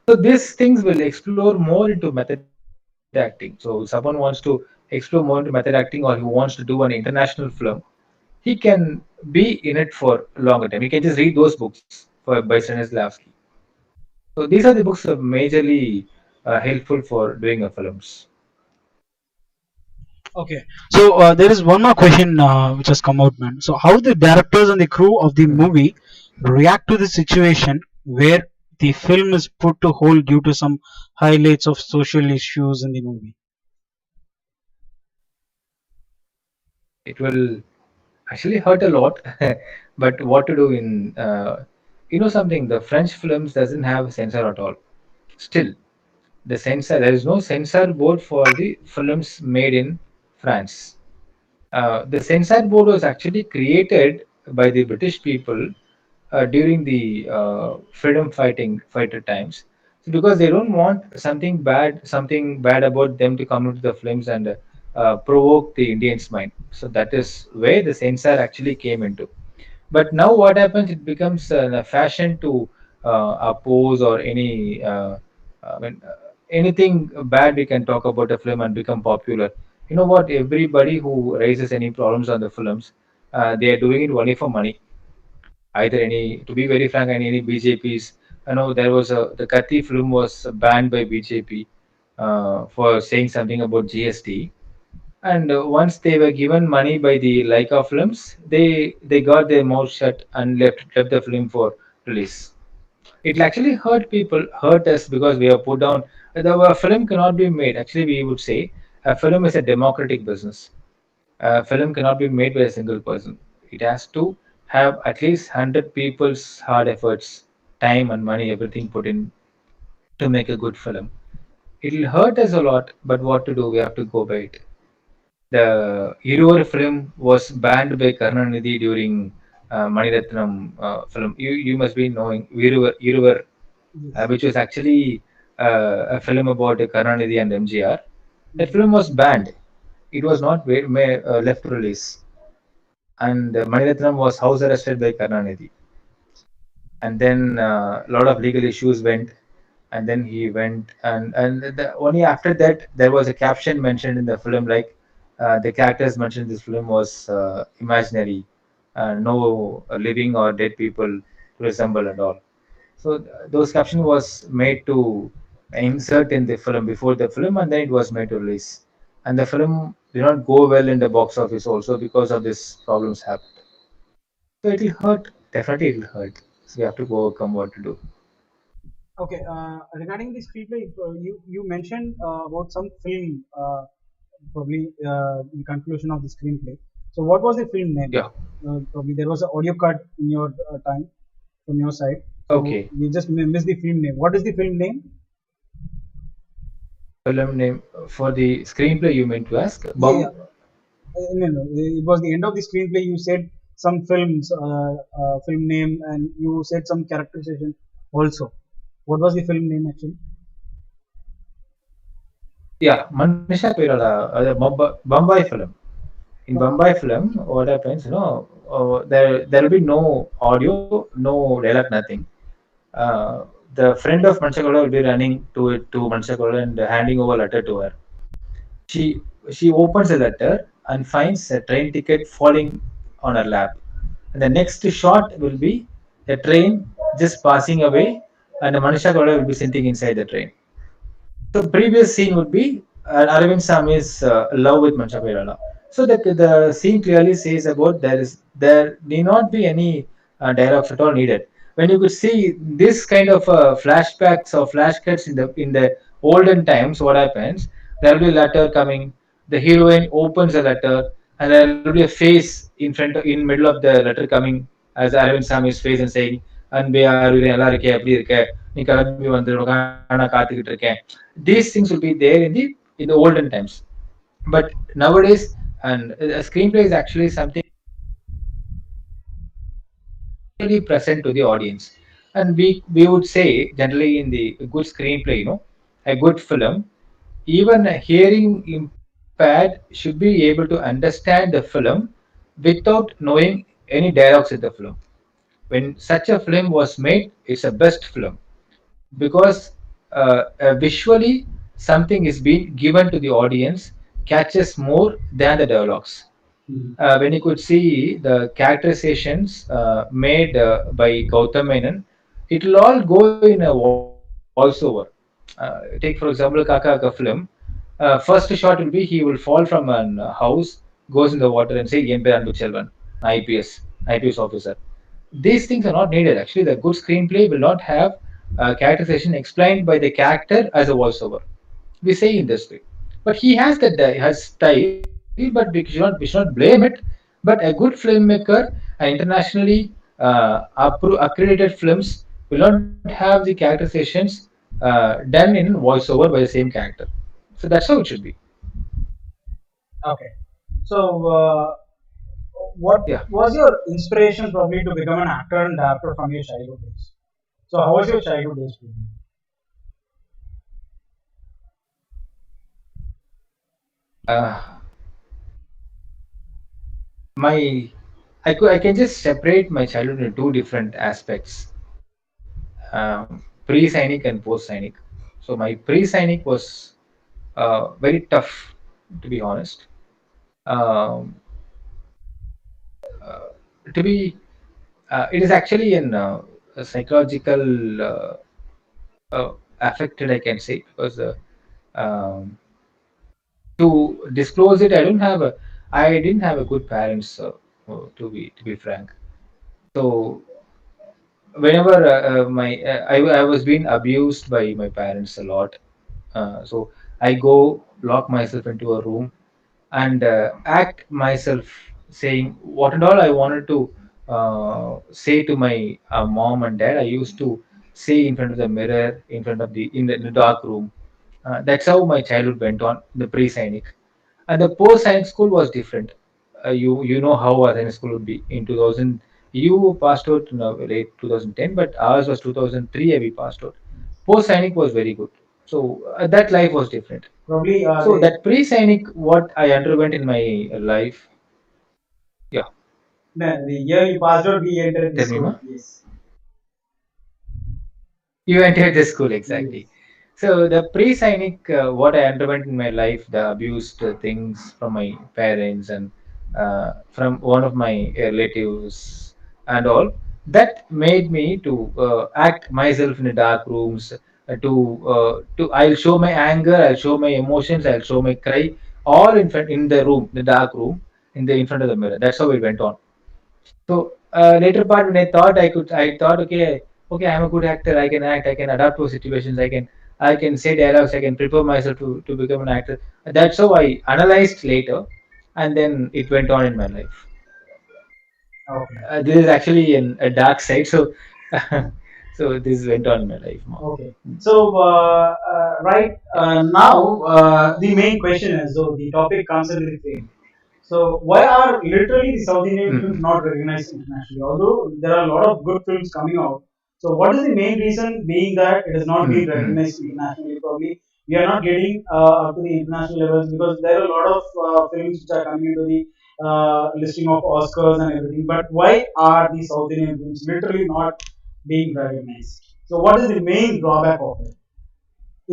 So these things will explore more into method acting. So if someone wants to explore more into method acting or he wants to do an international film, he can be in it for a longer time. He can just read those books by Stanislavski. So these are the books that are majorly helpful for doing a films. Okay, so there is one more question which has come out, man. So, how the directors and the crew of the Mhm. movie react to the situation where the film is put to hold due to some highlights of social issues in the movie? It will actually hurt a lot, but what to do in something? The French films doesn't have censor at all. Still, there is no censor board for the films made in France. The censor board was actually created by the British people during the freedom fighter times. So because they don't want something bad about them to come into the films and provoke the Indians' mind. So that is where the censor actually came into. But now what happens? It becomes a fashion to oppose or anything bad we can talk about a film and become popular. You know what? Everybody who raises any problems on the films, they are doing it only for money. Either any, to be very frank, any BJPs. I know there was the Kati film was banned by BJP for saying something about GST. And once they were given money by the Leica films, they got their mouth shut and left the film for release. It will actually hurt people, hurt us because we have put down. A film cannot be made. Actually, we would say a film is a democratic business. A film cannot be made by a single person. It has to have at least 100 people's hard efforts, time and money, everything put in to make a good film. It'll hurt us a lot, but what to do? We have to go by it. The Iruvar film was banned by Karunanidhi during Maniratnam film. You must be knowing Iruvar, Yes. which was actually a film about Karunanidhi and MGR. That Mhm. film was banned. It was not left to release, and Maniratnam was house arrested by Karunanidhi. And then a lot of legal issues went, and then he went, and only after that there was a caption mentioned in the film, like the characters mentioned in this film was imaginary, no living or dead people to resemble and all. So those caption was made to insert in the film before the film, and then it was made to release, and the film did not go well in the box office also because of these problems happened. So it will hurt, definitely it will hurt. So we have to overcome what to do. Okay, regarding the screenplay, you mentioned about some film, probably the conclusion of the screenplay. So, what was the film name? Yeah. Probably there was an audio cut in your time from your side. So, Okay. we just missed the film name. What is the film name? Film name for the screenplay you meant to ask? Yeah, yeah. No, no. It was the end of the screenplay. You said some films, film name, and you said some characterization also. What was the film name actually? Yeah, Manisha Koirala, Bombay film. In Bombay film, what happens? There will be no audio, no dialogue, nothing. The friend of Manisha Koirala will be running to Manisha Koirala and handing over letter to her. She she opens the letter and finds a train ticket falling on her lap. And the next shot will be the train just passing away, and Manisha Koirala will be sitting inside the train. So previous scene would be Aravind Sami's love with Mancha Kairala. So the scene clearly says about there need not be any dialogues at all needed. When you could see this kind of flashbacks or flashcuts in the olden times, what happens? There will be a letter coming. The heroine opens the letter, and there will be a face in middle of the letter coming as Aravind Sami's face and saying, அன்பே ஆறுயிரே நல்லா இருக்கே, எப்படி இருக்க, நீ கிளம்பி வந்துரு, உனக்காக நான் காத்துக்கிட்டு இருக்கேன். These things will be there in the olden times. But nowadays, and a screenplay is actually something really present to the audience. And we would say generally in the good screenplay, a good film, even a hearing impaired should be able to understand the film without knowing any dialogues in the film. When such a film was made, it's a best film because visually something is being given to the audience catches more than the dialogues. Mhm. When you could see the characterizations made by Gautam Menon, it will all go in a voiceover. Take for example Kaka Kaka film. First shot will be he will fall from an house, goes in the water and say, "Yen per Anbu Chelvan, IPS officer." These things are not needed. Actually, the good screenplay will not have characterization explained by the character as a voiceover. We say in this way, but he has that has style, but we should not blame it. But a good filmmaker, internationally accredited films will not have the characterizations done in voiceover by the same character. So that's how it should be. Okay. So, what Yeah. was your inspiration probably to become an actor and director from your childhood days? So, how was your childhood days? Probably? Uh, my I can just separate my childhood into two different aspects, pre-scenic and post-scenic. So my pre-scenic was very tough, to be honest. Um, to be, it is actually a psychological affected, I can say, because um, to disclose it, I didn't have a good parents, to be frank. So whenever I was being abused by my parents a lot. So I go lock myself into a room and act myself saying what and all I wanted to say to my mom and dad. I used to say in front of the mirror, in the dark room. That's how my childhood went on, the pre-scenic. And the post-science school was different. You know how a science school would be in 2000. You passed out in late 2010, but ours was 2003. We passed out. Post-science was very good. So that life was different. Probably, So that pre-scenic, what I underwent in my life, yeah. the year you passed out, we entered the Tell me, school. ma. Yes. You entered the school exactly. Yes. So the pre-scenic, what I underwent in my life, the abused things from my parents and from one of my relatives and all, that made me to act myself in the dark rooms. To I'll show my anger, I'll show my emotions, I'll show my cry, all in front in the room, the dark room, in front of the mirror. That's how it went on. So later part when I thought, okay, I'm a good actor. I can act. I can adapt to situations. I can say dialogues. I can prepare myself to become an actor. That's how I analyzed later, and then it went on in my life. Okay. This is actually a dark side. So so this went on in my life more. Okay. So, right now, the main question is, so the topic comes under the frame. So, why are literally the South Indian films Mhm. not recognized internationally? Although there are a lot of good films coming out. So, what is the main reason being that it is not being Mhm. recognized internationally? Probably we are not getting up to the international levels because there are a lot of films which are coming into the listing of Oscars and everything. But why are the South Indian films literally not being recognized? So, what is the main drawback of it?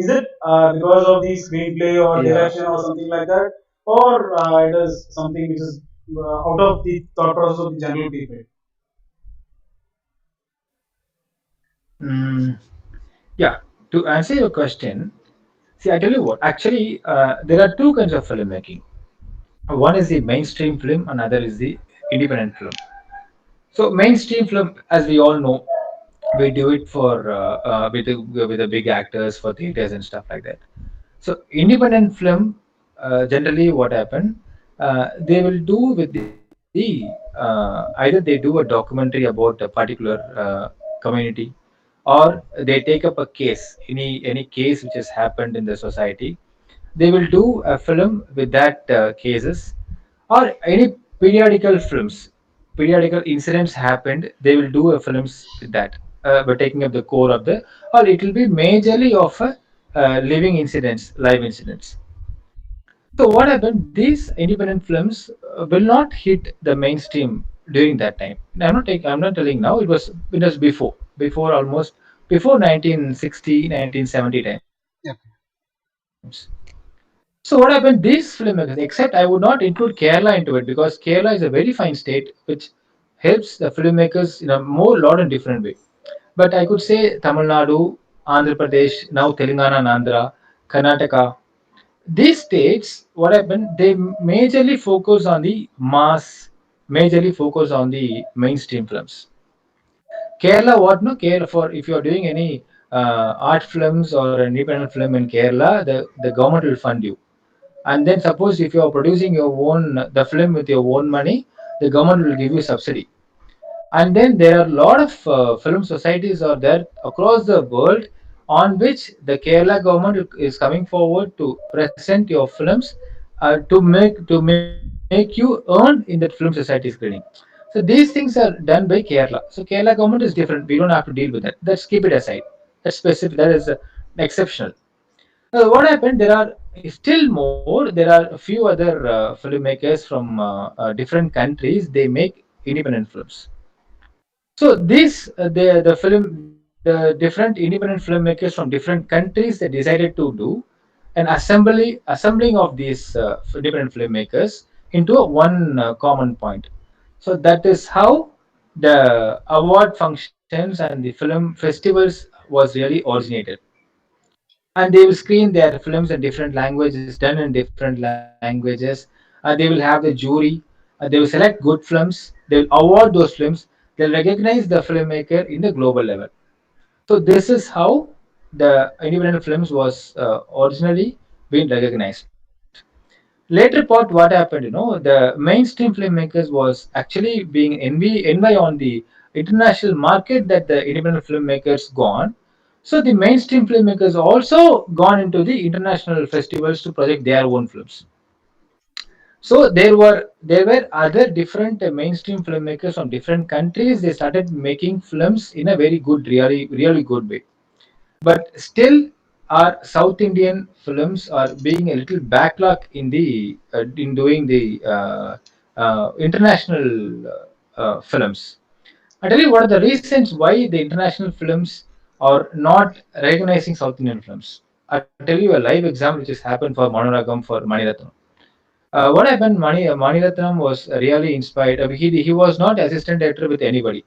Is it because of the screenplay or Yeah. direction or something like that, or it is something which is out of the thought process of the general people? Mm, yeah. To answer your question, see, I tell you what. Actually, there are two kinds of filmmaking. One is the mainstream film, another is the independent film. So mainstream film, as we all know, we do it for with the big actors for theaters and stuff like that. So independent film, generally what happen, they will do with the either they do a documentary about a particular community, or they take up a case, any case which has happened in the society. They will do a film with that cases, or any periodical films, periodical incidents happened. They will do a films with that, by taking up the core of the, or it will be majorly of a living incidents, live incidents. So what happened? These independent films will not hit the mainstream during that time. I'm not telling now. It was before almost before 1960, 1970 times. Yeah. So what happened? These filmmakers, except I would not include Kerala into it because Kerala is a very fine state which helps the filmmakers in a more lot and different way. But I could say Tamil Nadu, Andhra Pradesh, now Telangana and Andhra, Karnataka. These states, what happened? They majorly focus on the mass, majorly focus on the mainstream films. Kerala, what no? Kerala, for if you are doing any art films or an independent film in Kerala, the government will fund you. And then suppose if you are producing your own the film with your own money, the government will give you subsidy. And then there are a lot of film societies are there across the world, on which the Kerala government is coming forward to present your films, to make you earn in that film society screening. So these things are done by Kerala. So Kerala government is different. We don't have to deal with that. Let's keep it aside. That's specific. That is exceptional. What happened? There are still more. There are a few other filmmakers from different countries. They make independent films. So this the different independent filmmakers from different countries they decided to do an assembling of these different filmmakers into a one common point. So that is how the award functions and the film festivals was really originated. And they will screen their films in different languages, done in different languages. They will have the jury. They will select good films. They will award those films. They'll recognize the filmmaker in the global level. So this is how the independent films was originally being recognized. Later part, what happened? The mainstream filmmakers was actually being envy on the international market that the independent filmmakers gone. So the mainstream filmmakers also gone into the international festivals to project their own films. So there were other different mainstream filmmakers from different countries. They started making films in a very good, really good way. But still, our South Indian films are being a little backlog in doing the international films. I tell you what are the reasons why the international films are not recognizing South Indian films. I'll tell you a live example which has happened for Manuragam for Maniratnam. What happened? Maniratnam was really inspired. He was not assistant director with anybody,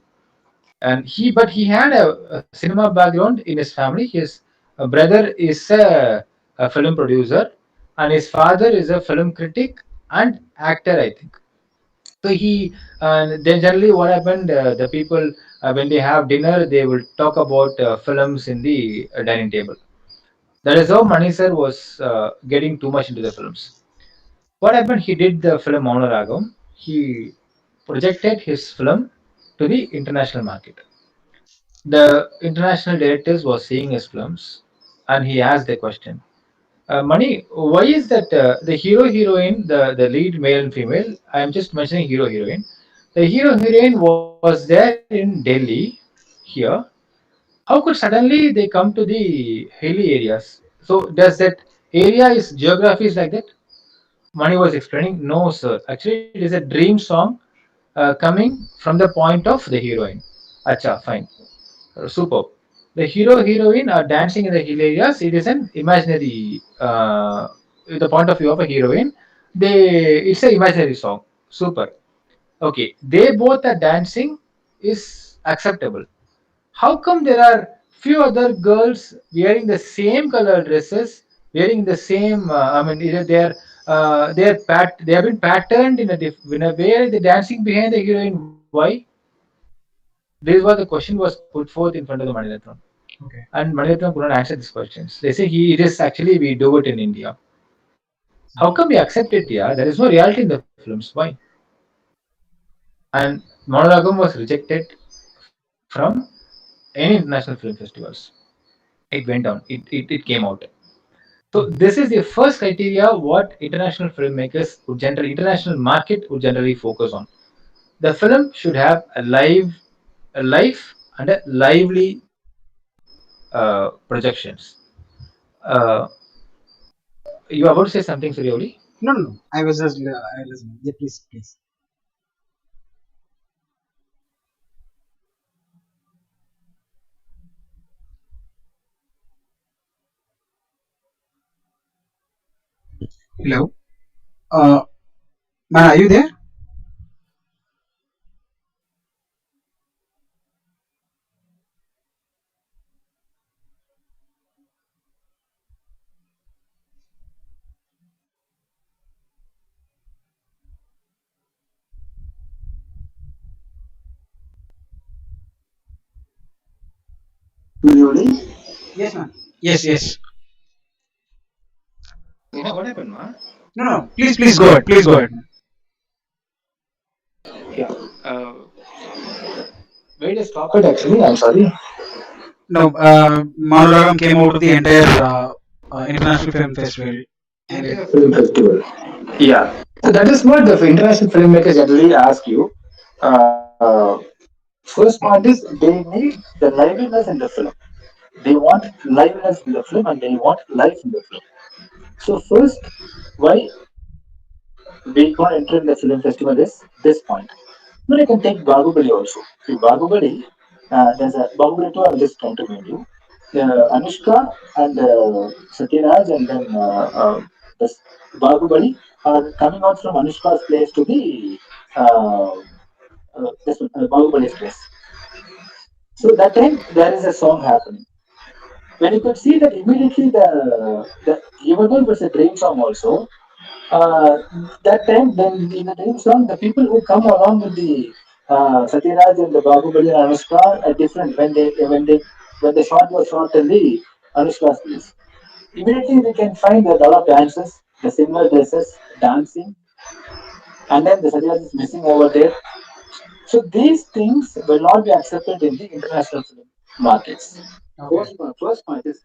and he had a cinema background in his family. His brother is a film producer, and his father is a film critic and actor, I think. So then generally what happened, the people when they have dinner they will talk about films in the dining table. That is how Mani sir was getting too much into the films. What happened? He did the film Maunaragam. He projected his film to the international market. The international directors was seeing his films, and he asked the question, Mani, why is that the hero heroine, the lead male and female? I am just mentioning hero heroine. The hero heroine was there in Delhi here. How could suddenly they come to the hilly areas? So does that area is geography is like that? Mani was explaining, no, sir. Actually, it is a dream song coming from the point of the heroine. Acha, fine. Superb. The hero heroine are dancing in the hill areas. It is an imaginary, the point of view of a heroine. It's an imaginary song. Super. Okay, they both are dancing is acceptable. How come there are few other girls wearing the same color dresses, wearing the same? I mean, either they have been patterned in a way the dancing behind the heroine. Why? This is what the question was put forth in front of the Maniratnam. Okay. And Maniratnam could not answer these questions. They say it is actually we do it in India. How come we accept it here? There is no reality in the films. Why? And Monolagam was rejected from any international film festivals. It went down. It came out. So this is the first criteria what international filmmakers would generally, international market would generally focus on. The film should have a life and a lively projections. Uh, you are about to say something, Suryoli? No, no, no. I was just listening. Yeah, please, please. Hello. Uh, man, are you there? Suryoli? Yes, man. Yes, yes. What happened, ma? No, no. Please, please go ahead. Please go ahead. Yeah. Where did I stop it actually? I'm sorry. No, Manulagam came out of the entire international film festival, and it. Entire film festival. Yeah. So that is what the international filmmakers generally ask you. Uh, First point is they need the liveliness in the film. They want liveliness in the film and they want life in the film. So first, why we gonna enter in the film festival is this point. But I can take Bahubali also. See Bahubali, there's a Bahubali 2. I'm just trying to name you. Anushka and Satyaraj and then this Bahubali are coming out from Anushka's place to the this Bahubali's place. So that time there is a song happening. When you could see that immediately the even though it was a dream song also, uh, that time then in the dream song the people who come along with the Satyaraj and the Bahubali and Anushka are different when the shot was shot in the Anushka's place. Immediately we can find a lot of dances, the similar dresses, dancing, and then the Satyaraj is missing over there. So these things will not be accepted in the international film markets. Okay. First point is,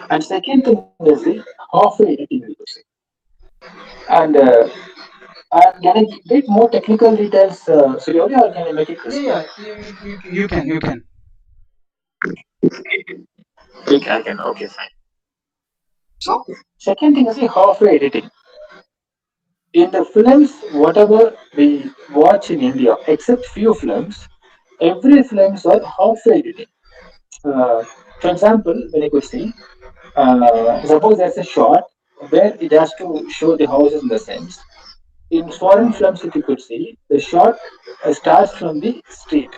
and second thing is the halfway editing, we could say. And I'm getting a bit more technical details, Suryori, or can I make it Yeah, crisper? yeah. You can, you can. I can. Okay, fine. So, second thing is the halfway editing. In the films, whatever we watch in India, except few films, every films are halfway editing. Uh, for example, when you could see, suppose there's a shot where it has to show the houses in the sense. In foreign films, if you could see, the shot starts from the street.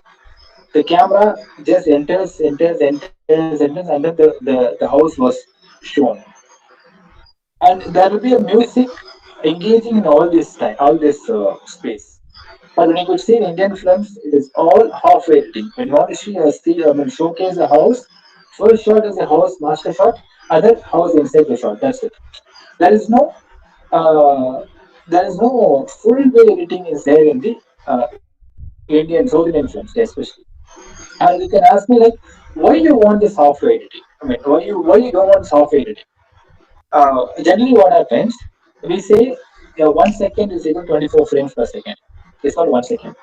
The camera just enters, and then the house was shown. And there will be a music engaging in all this space. But when you could see in Indian films, it is all half editing. When you want to showcase a house, first shot is a house master shot, other house inside the shot. That's it. There is no uh, there is no full way editing is there in the Indian South Indian films, especially. And you can ask me like, why you want this software editing? I mean, why you don't want software editing? Generally, what happens? We say 1 second is equal to 24 frames per second. It's not 1 second.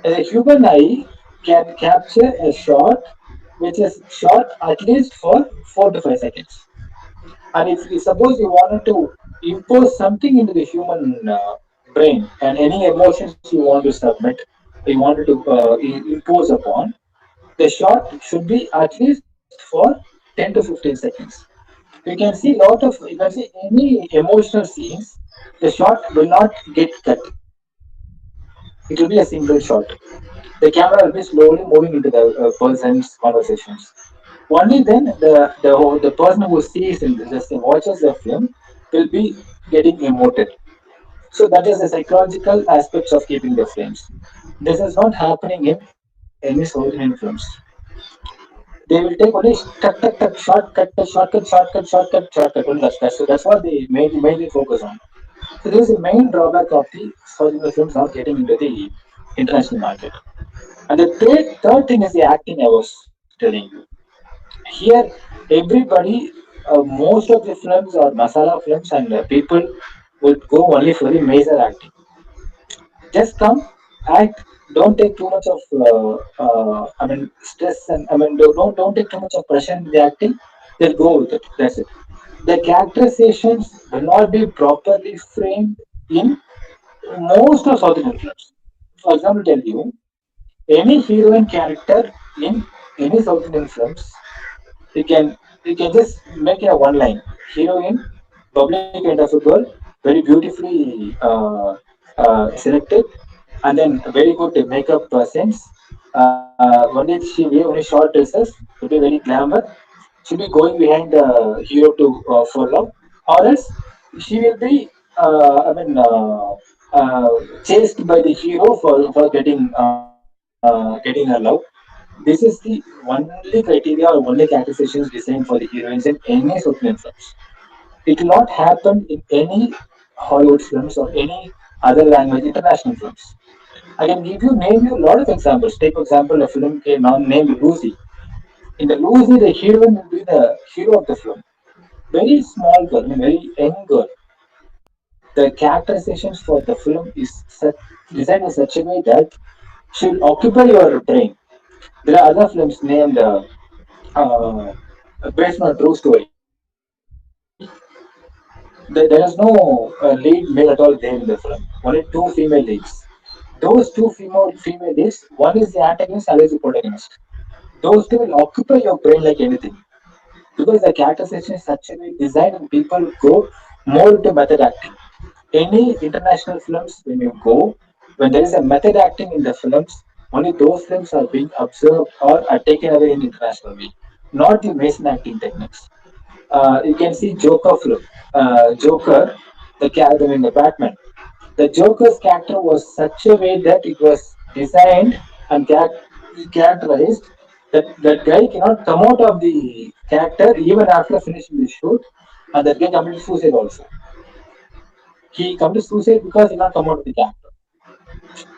A human eye can capture a shot which is shot at least for 4 to 5 seconds. And if suppose you wanted to impose something into the human brain and any emotions you want to submit, you wanted to impose upon, the shot should be at least for 10 to 15 seconds. You can see any emotional scenes, the shot will not get cut. It will be a single shot. The camera will be slowly moving into the person's conversations. Only then the person who sees in this thing, watches the film, will be getting emoted. So that is the psychological aspects of keeping the frames. This is not happening in any South Indian films. They will take only shortcut. Only that's what they mainly focus on. So this is the main drawback of the South Indian films not getting into the international market. And the third thing is the acting, I was telling. telling you. Here, everybody, most of the films are masala films, and people would go only for the major acting. Just come, act. Don't take too much of, stress, and don't take too much of pressure in the acting. Just go with it. That's it. The characterizations will not be properly framed in most of South Indian films. For example, tell you any heroine character in any South Indian films, you can you can just make a one line heroine, bubbly kind of a girl, very beautifully selected, and then very good makeup sense. Only she wear only short dresses, will be very glamour. She'll be going behind the hero to for love, or else she will be chased by the hero for getting her love. This is the only criteria or only characterizations designed for the heroines in any South Indian films. It will not happen in any Hollywood films or any other language international films. I can name you a lot of examples. Take for example a film named Lucy. In the Lucy, the heroine will be the hero of the film. Very small girl, very young girl. The characterizations for the film is designed in such a way that should occupy your brain. There are other films named based on a true story. There is no lead male at all there in the film. Only two female leads. Those two female leads, one is the antagonist, other is the protagonist. Those two will occupy your brain like anything. Because the characterization is such a way designed and people go more into method acting. Any international films, when you go, when there is a method acting in the films, only those films are being observed or are taken away in international way, not the Mason acting techniques. You can see Joker film. Joker, the character in the Batman. The Joker's character was such a way that it was designed and characterized that that guy cannot come out of the character even after finishing the shoot, and that guy committed suicide also. He committed suicide because he cannot come out of the character.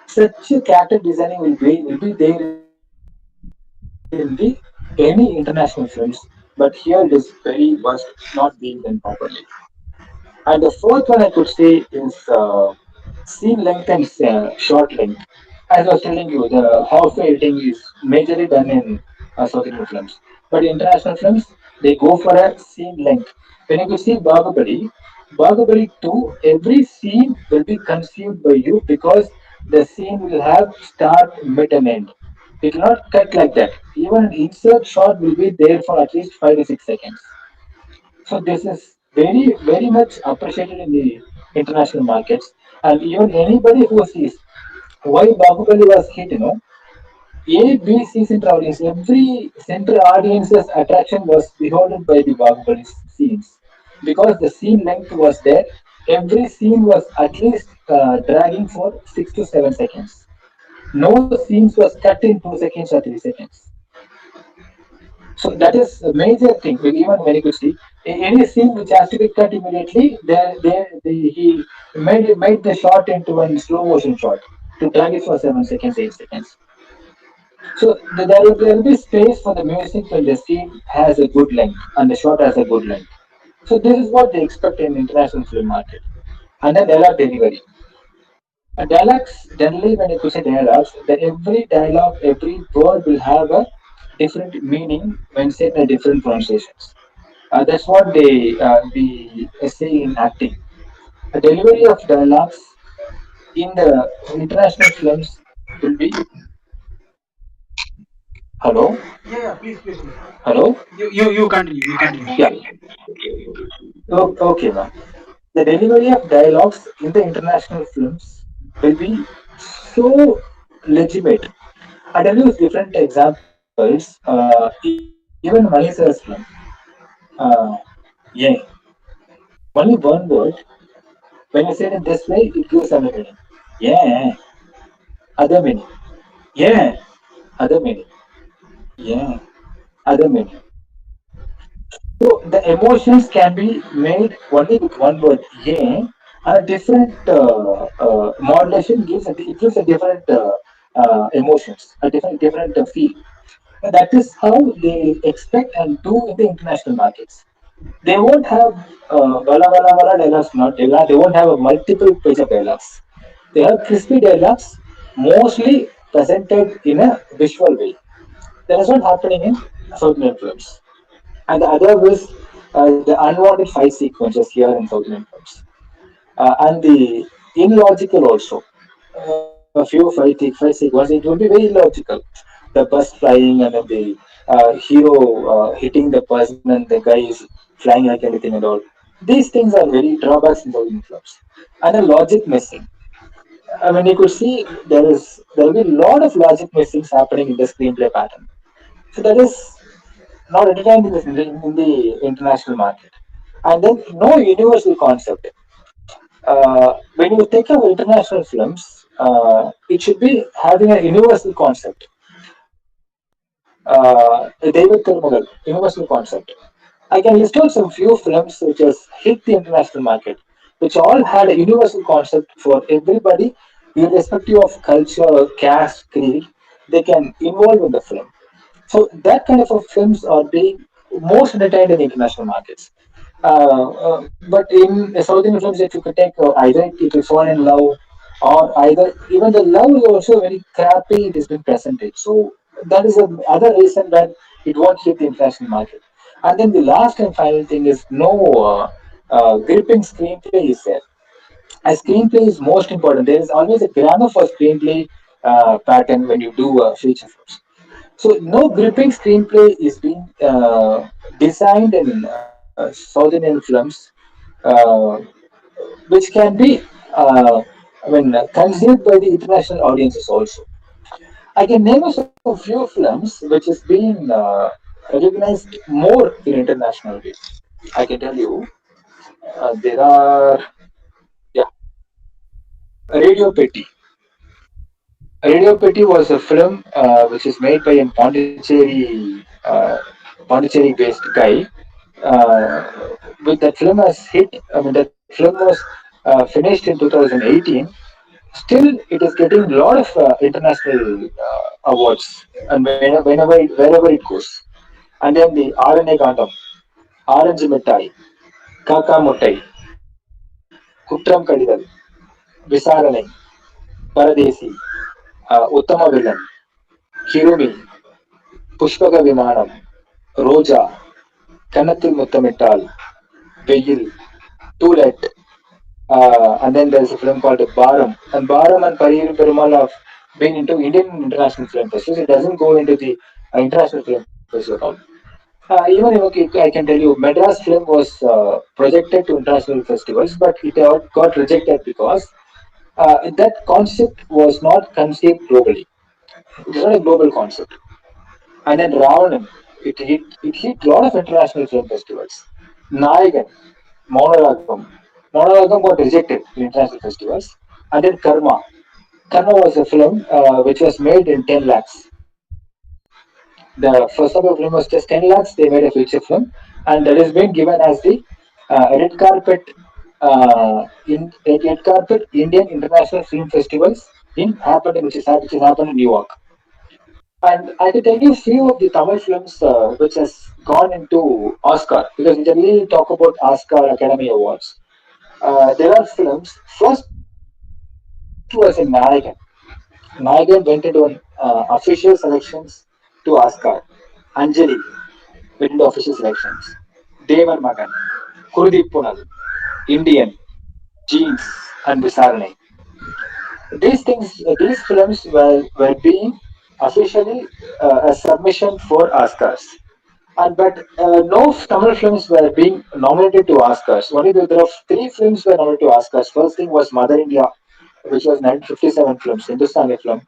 Such a character designing will be there in the any international films, but here it is very worst, not being done properly. And the fourth one I could say is scene length and short length. As I was telling you, the halfway editing is majorly done in South Indian films. But international films, they go for a scene length. When you could see Bahubali 2, every scene will be conceived by you because the scene will have start, mid, and end. It will not cut like that. Even an insert shot will be there for at least 5 to 6 seconds. So this is very much appreciated in the international markets. And even anybody who sees why Bahubali was hit, A, B, C center audience, every center audience's attraction was beholden by the Bahubali scenes. Because the scene length was there, every scene was at least dragging for 6 to 7 seconds. No scenes was cut in 2 seconds or 3 seconds. So that is a major thing. Even when you could see any scene which has to be cut immediately, he made the shot into a slow motion shot to drag it for 7 seconds, 8 seconds. So there will be space for the music when the scene has a good length and the shot has a good length. So this is what they expect in international film market. And then dialogue delivery. Dialogues generally when you could say dialogues, every dialogue, every word will have a different meaning when said in different pronunciations. That's what we say in acting. The delivery of dialogues in the international films will be hello, Yeah, yeah, please. hello, You continue. You continue. yeah, okay, ma'am. The delivery of dialogues in the international films will be so legitimate. I will use different examples. Even Manisa's film, uh, yeah, only one word. When you say it in this way, it gives another meaning. Yeah, other meaning. Yeah, other meaning. Yeah, other meaning. So the emotions can be made only with one word. Yeah, and a different modulation gives it gives a different emotions, a different feel. That is how they expect and do in the international markets. They won't have wala wala wala dialogues, not dialogue. They won't have a multiple page of dialogues. They have crispy dialogues, mostly presented in a visual way. That is not happening in South Indian films. And the other is the unwanted fight sequences here in South Indian films, and the illogical also. A few fight sequences, it will be very illogical. The bus flying and then the hero hitting the person and the guy is flying like anything and all. These things are very drawbacks in South Indian films. And the logic missing. I mean, you could see there will be a lot of logic missings happening in the screenplay pattern. So that is not entertained in the international market. And then no universal concept. When you think of international films, it should be having a universal concept. David Karmagal, universal concept. I can list out some few films which has hit the international market, which all had a universal concept for everybody, irrespective of culture or caste, creed, they can involve in the film. So that kind of films are being most entertained in international markets. But in South Indian films, if you could take either it will fall in love, or either even the love is also very crappy. It has been presented. So that is another reason that it won't hit the international market. And then the last and final thing is no gripping screenplay is there. A screenplay is most important. There is always a grammar for screenplay pattern when you do feature films. So no gripping screenplay is being designed in South Indian films, uh, which can be, consumed by the international audiences also. I can name you some few films which is being recognized more in international way. I can tell you there are, yeah, Radio Petty. Radio Petty was a film which is made by a Pondicherry-based guy. With that film has hit. I mean, that film was finished in 2018. Still, it is getting a lot of international awards, and wherever it goes. And then the RNA Gandam, Orange Mittai, Kaka Muttai, Kutram Kadidal, Visaranai, Paradesi, Uttama Villan, Kirumi, Pushpaka Vimanam, Roja, Kanathil Muttamittal, Veyil, Too Late, and then there's a film called Baram. And Baram and Pariyur Perumal have been into Indian international film festivals. It doesn't go into the international film festival at all. Even okay, I can tell you, Madras film was projected to international festivals, but it got rejected because that concept was not conceived globally. It is not a global concept. And then Ravanan, it hit a lot of international film festivals. Nayagan, Monaragam. Monaragam got rejected in international festivals. And then Karma. Karma was a film which was made in 10 lakhs. The first of the film was just 10 lakhs. They made a feature film, and that is being given as the red carpet red carpet Indian International Film Festivals in happened which is happened in New York. And I can tell you a few of the Tamil films which has gone into Oscar, because we generally talk about Oscar Academy Awards. There are films. First was in Nayagan. Nayagan went into an, official selections to Oscar. Anjali went into official selections. Devan Magan, Kurudeep Punal, Indian, Jeans, and Visaranai. These films were being officially a submission for Oscars. And but no Tamil films were being nominated to Oscars. Only there are three films were nominated to Oscars. First thing was Mother India, which was 1957 films, Hindustani film.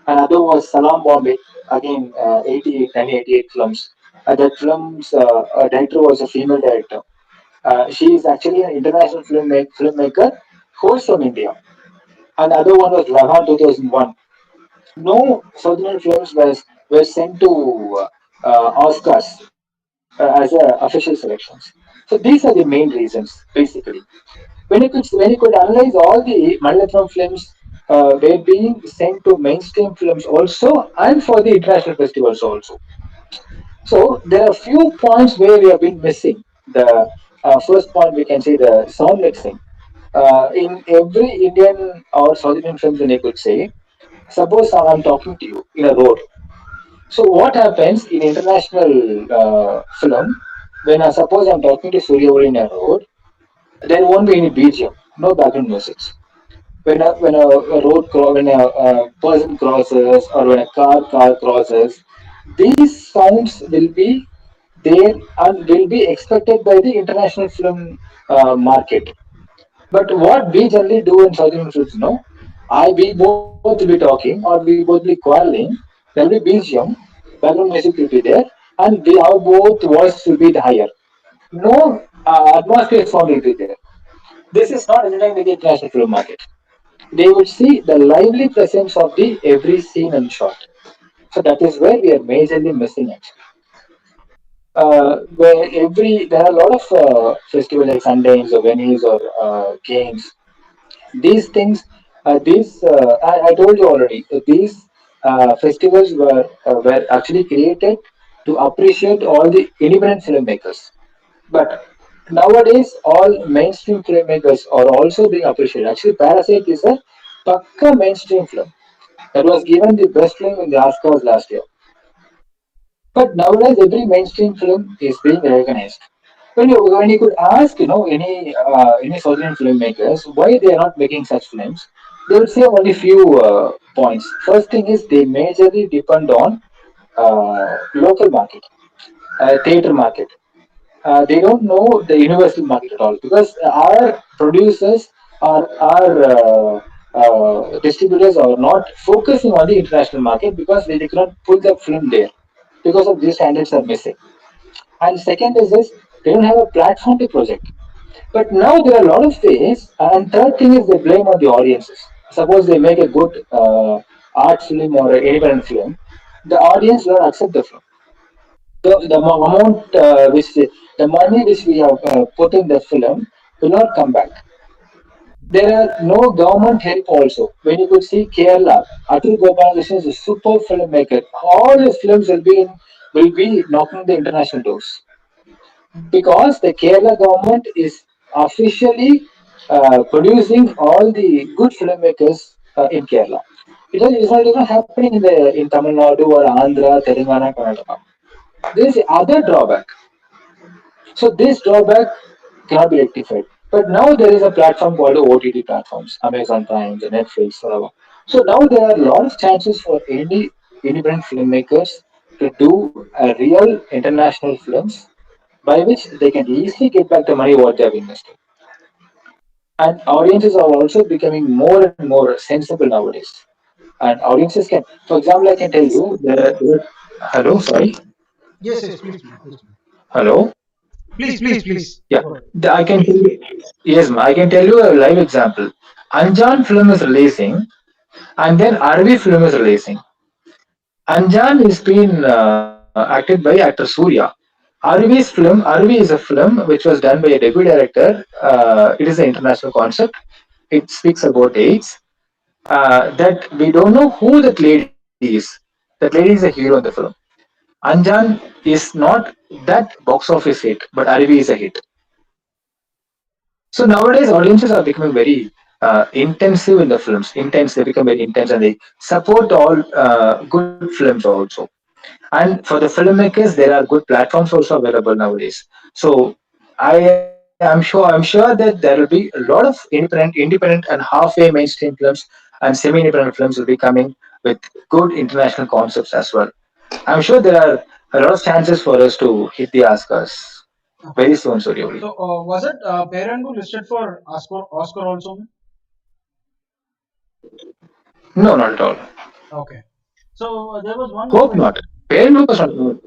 Another was Salam Bombay, again 1988 films. That film's director was a female director. She is actually an international filmmaker who is from India. And the other one was Lagan 2001. No South Indian films were sent to Oscars as official selections. So these are the main reasons, basically. When you could analyze all the Malayalam films, were being sent to mainstream films also, and for the international festivals also. So there are few points where we have been missing. The first point we can say the sound mixing. In every Indian or South Indian films, then you could say, suppose I'm talking to you in a road. So what happens in international film when I suppose I'm talking to Surya in a road, there won't be any BGM, no background music. When a person crosses or when a car crosses, these sounds will be there and will be expected by the international film market. But what we generally do in South Indian films, we both will be talking or we both will be quarreling. There will be BGM, background music will be there, and our both voices will be higher. No atmosphere sound will be there. This is not entertaining the international film market. They would see the lively presence of the every scene and shot. So that is where we are majorly missing it. Where there are a lot of festivals like Sundays or Venice or games. These things, I told you already. These festivals were actually created to appreciate all the independent filmmakers. But nowadays, all mainstream filmmakers are also being appreciated. Actually, Parasite is a pakka mainstream film that was given the best film in the Oscars last year. But nowadays, every mainstream film is being recognized. When you could ask, any South Indian filmmakers why they are not making such films, they would say only few points. First thing is they majorly depend on local market, theater market. They don't know the universal market at all because our producers or our distributors are not focusing on the international market because they cannot put the film there because of these standards are missing. And second is this, they don't have a platform to project. But now there are a lot of ways. And third thing is they blame on the audiences. Suppose they make a good art film or an independent film, the audience will not accept the film. The amount the money which we have put in the film will not come back. There are no government help also. When you could see Kerala, Atul Gopalakrishnan is a super filmmaker. All his films will be knocking the international doors because the Kerala government is officially producing all the good filmmakers in Kerala. It is not even happening in Tamil Nadu or Andhra, Telangana, Karnataka. There is other drawback. So this drawback cannot be rectified. But now there is a platform called the OTT platforms, Amazon Prime, the Netflix, whatever. So now there are a lot of chances for any independent filmmakers to do a real international films by which they can easily get back the money what they have invested. And audiences are also becoming more and more sensible nowadays. And audiences can, for example, I can tell you, hello, sorry, Yes, yes, please, please, please. hello. Please, please, please. Yeah, Go ahead. I can tell you, yes, I can tell you a live example. Anjan film is releasing, and then Arvi film is releasing. Anjan is being acted by actor Surya. Arvi is a film which was done by a debut director. It is an international concept. It speaks about AIDS. That we don't know who that lady is. That lady is a hero in the film. Anjan is not that box office hit, but Arvi is a hit. So nowadays, audiences are becoming very intensive in the films. Intense, they become very intense, and they support all good films also. And for the filmmakers, there are good platforms also available nowadays. So I'm sure that there will be a lot of independent and halfway mainstream films and semi-independent films will be coming with good international concepts as well. I'm sure there are a lot of chances for us to hit the Oscars Okay. very soon, Suryoli. So, was it Parenthood listed for Oscar also? No, not at all. Okay. So, there was one more Hope not. question. Parenthood was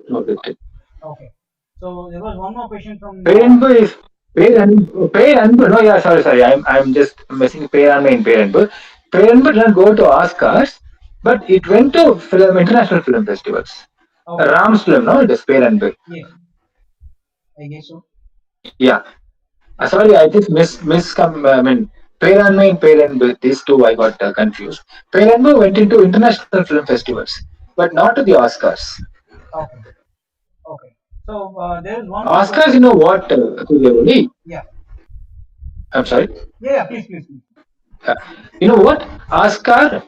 not listed. Okay. So, there was one more question from. Parenthood is Parenthood. No, yeah, sorry. I'm just missing Parenthood in Parenthood. Parenthood didn't go to Oscars, but it went to international film festivals. Okay. Ram's film, no, it is Parenthood. Yes, I guess so. Yeah. Sorry, I just I mean, Parenthood and Parenthood. These two I got confused. Parenthood went into international film festivals, but not to the Oscars. Okay. Okay. So there's one more Oscars, question. you know what, Suryavali? Yeah, I'm sorry. yeah, please, please, please. Uh, you know what? Oscar,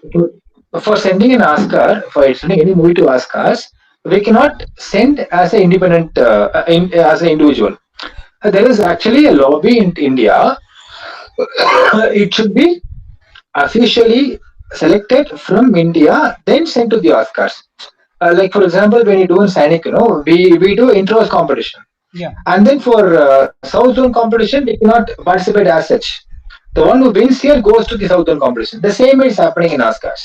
for sending an Oscar, for sending any movie to Oscars, we cannot send as an independent, as an individual. There is actually a lobby in India. It should be officially selected from India, then sent to the Oscars. Like for example, when you do in Sainik, we do intros competition, Yeah. and then for South Zone competition, we cannot participate as such. The one who wins here goes to the South Zone competition. The same is happening in Oscars.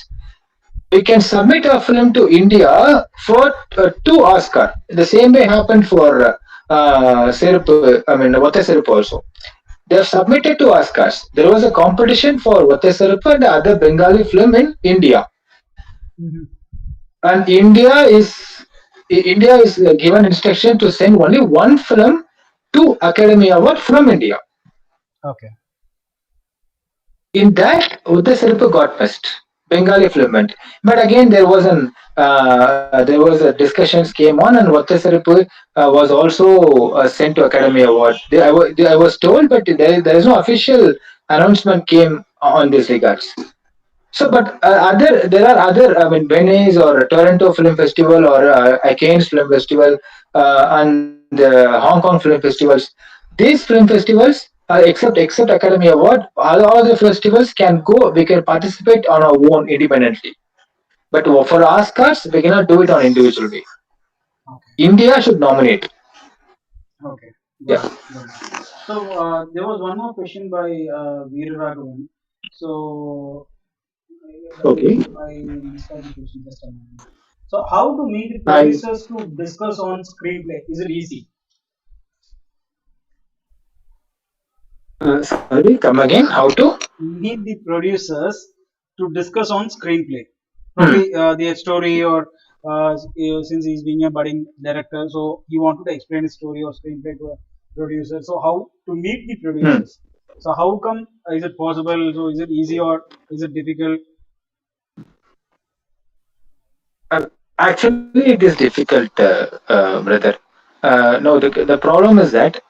We can submit a film to India for two Oscar. The same way happened for Vate Serupu also. They have submitted to Oscars. There was a competition for Vate Serupu and the other Bengali film in India. Hmm. And India is given instruction to send only one film to Academy Award from India. Okay. In that, Uday Sirpu got best Bengali film went. But again, there was a discussions came on, and Uday Sirpu was also sent to Academy Award. I was told, but there is no official announcement came on this regards. So, but there are other, I mean, Venice or Toronto Film Festival or Cannes Film Festival and Hong Kong Film Festivals. These film festivals, except Academy Award, all the festivals can go. We can participate on our own independently. But for Oscars, we cannot do it on individual way. Okay. India should nominate. Okay. Yeah. Got it. Got it. So there was one more question by Veeraraghavan. So Okay. I missed out the question just a moment. So how to meet the I producers to discuss on screenplay? Is it easy? sorry. Come again. How to? Meet the producers to discuss on screenplay. Hmm. Probably the story or since he's being a budding director, so he wanted to explain his story or screenplay to a producer. So how to meet the Hmm. producers? So how come is it possible? So is it easy or is it difficult? Uh, actually, it is difficult, brother. No, the problem is that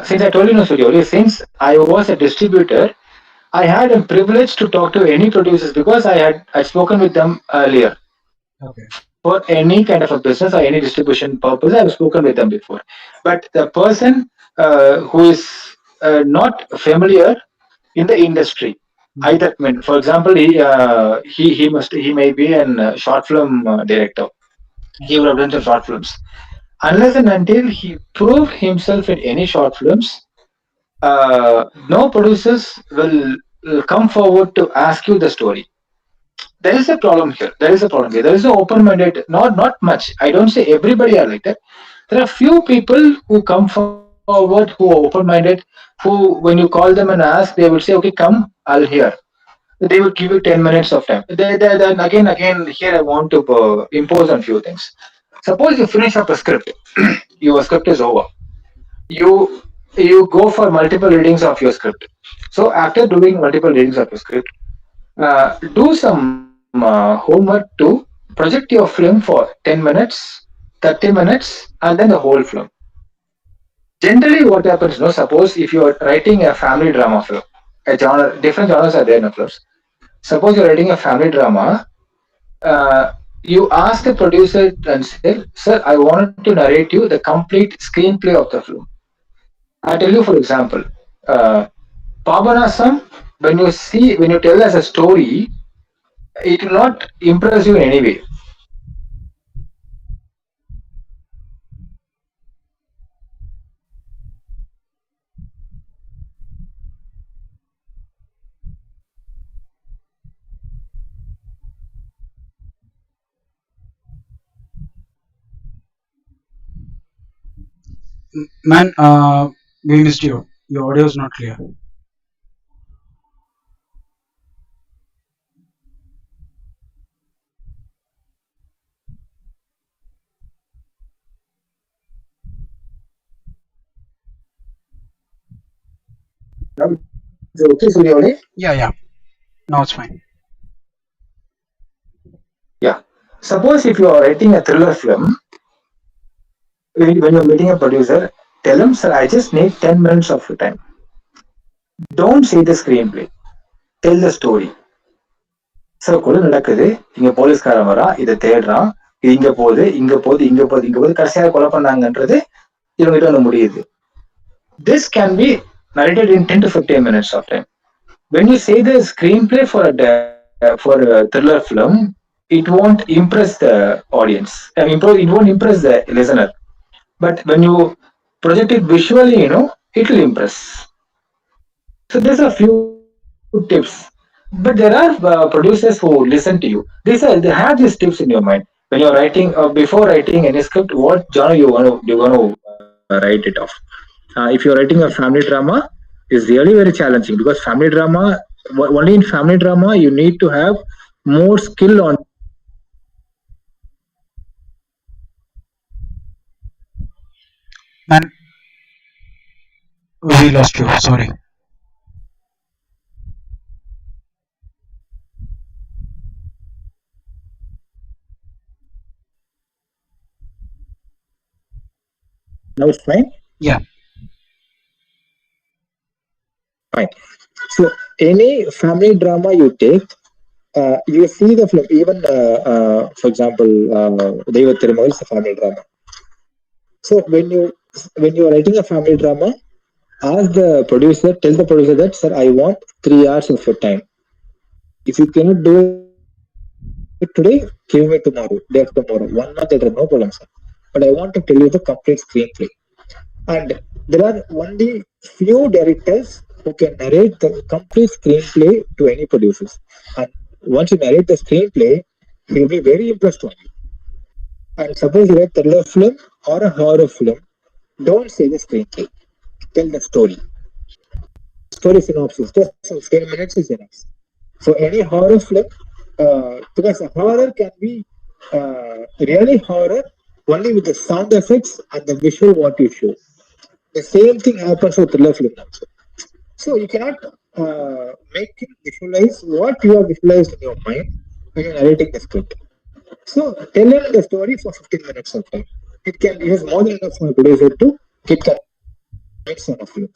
since I told you no studio, since I was a distributor, I had a privilege to talk to any producers because I spoken with them earlier Okay. for any kind of a business or any distribution purpose. I've spoken with them before, but the person who is not familiar in the industry, Mhm. either I mean, for example, he may be an short film director. He would Okay. have done some short films. Unless and until he proved himself in any short films, no producers will come forward to ask you the story. There is a problem here. There is a problem here. There is no open-minded, not much. I don't say everybody are like that. There are few people who come forward who are open-minded, who when you call them and ask, they will say, "Okay, come, I'll hear." They will give you 10 minutes of time. Then again, here I want to impose on few things. Suppose you finish up a script, your script is over. You you go for multiple readings of your script. So after doing multiple readings of your script, do some homework to project your film for 10 minutes, 30 minutes, and then the whole film. Generally, what happens, no, suppose if you are writing a family drama film, a genre, different genres are there in films. Suppose you're writing a family drama, uh, you ask the producer and say, "Sir, I want to narrate you the complete screenplay of the film." I tell you, for example, uh, Pabanasam, when you tell us a story, it will not impress you in any way. Man, we missed you. Your audio is not clear. Is it okay, Suryavali? Yeah, yeah. Now it's fine. Yeah. Suppose if you are writing a thriller film, when you're meeting a producer, tell him, sir, I just need 10 minutes of your time. Don't say the screenplay. Tell the story. Sir கொலை நடக்குது, இங்க போலீஸ்காரன் வரா, இதை தேடுறான், இது இங்க போகுது, இங்க போகுது, இங்க போகுது, இங்க போகுது, கடைசியாக கொலை பண்ணாங்கன்றது இவங்ககிட்ட வந்து முடியுது. This can be narrated in 10 to 15 minutes of time. When you say the screenplay for a thriller film, it won't impress the audience. It won't impress the listener. But when you project it visually, it will impress. So there's a few tips, but there are producers who listen to you. They have these tips in your mind when you're writing before writing any script. What genre you want to write it off? If you're writing a family drama, is really very challenging because family drama, only in family drama you need to have more skill on. Man, we lost you. Sorry. Now it's fine. Yeah. Fine. So any family drama you take, you see the film. Even for example, Deva Thirumal is a family drama. So when you are writing a family drama, tell the producer that, sir, I want 3 hours of your time. If you cannot do it today, give me tomorrow, day after tomorrow, 1 month later, no problem, sir. But I want to tell you the complete screenplay. And there are only few directors who can narrate the complete screenplay to any producers. And once you narrate the screenplay, he'll be very impressed on you. And suppose you write a thriller film or a horror film, don't say the screenplay. Tell the story. Story synopsis. Just 15 minutes is enough. So any horror film, because a horror can be really horror only with the sound effects and the visual what you show. The same thing happens with thriller film also. So you cannot make him visualize what you have visualized in your mind when you're narrating the script. So tell him the story for 15 minutes of time. It is more than enough for a producer to get convinced on a film.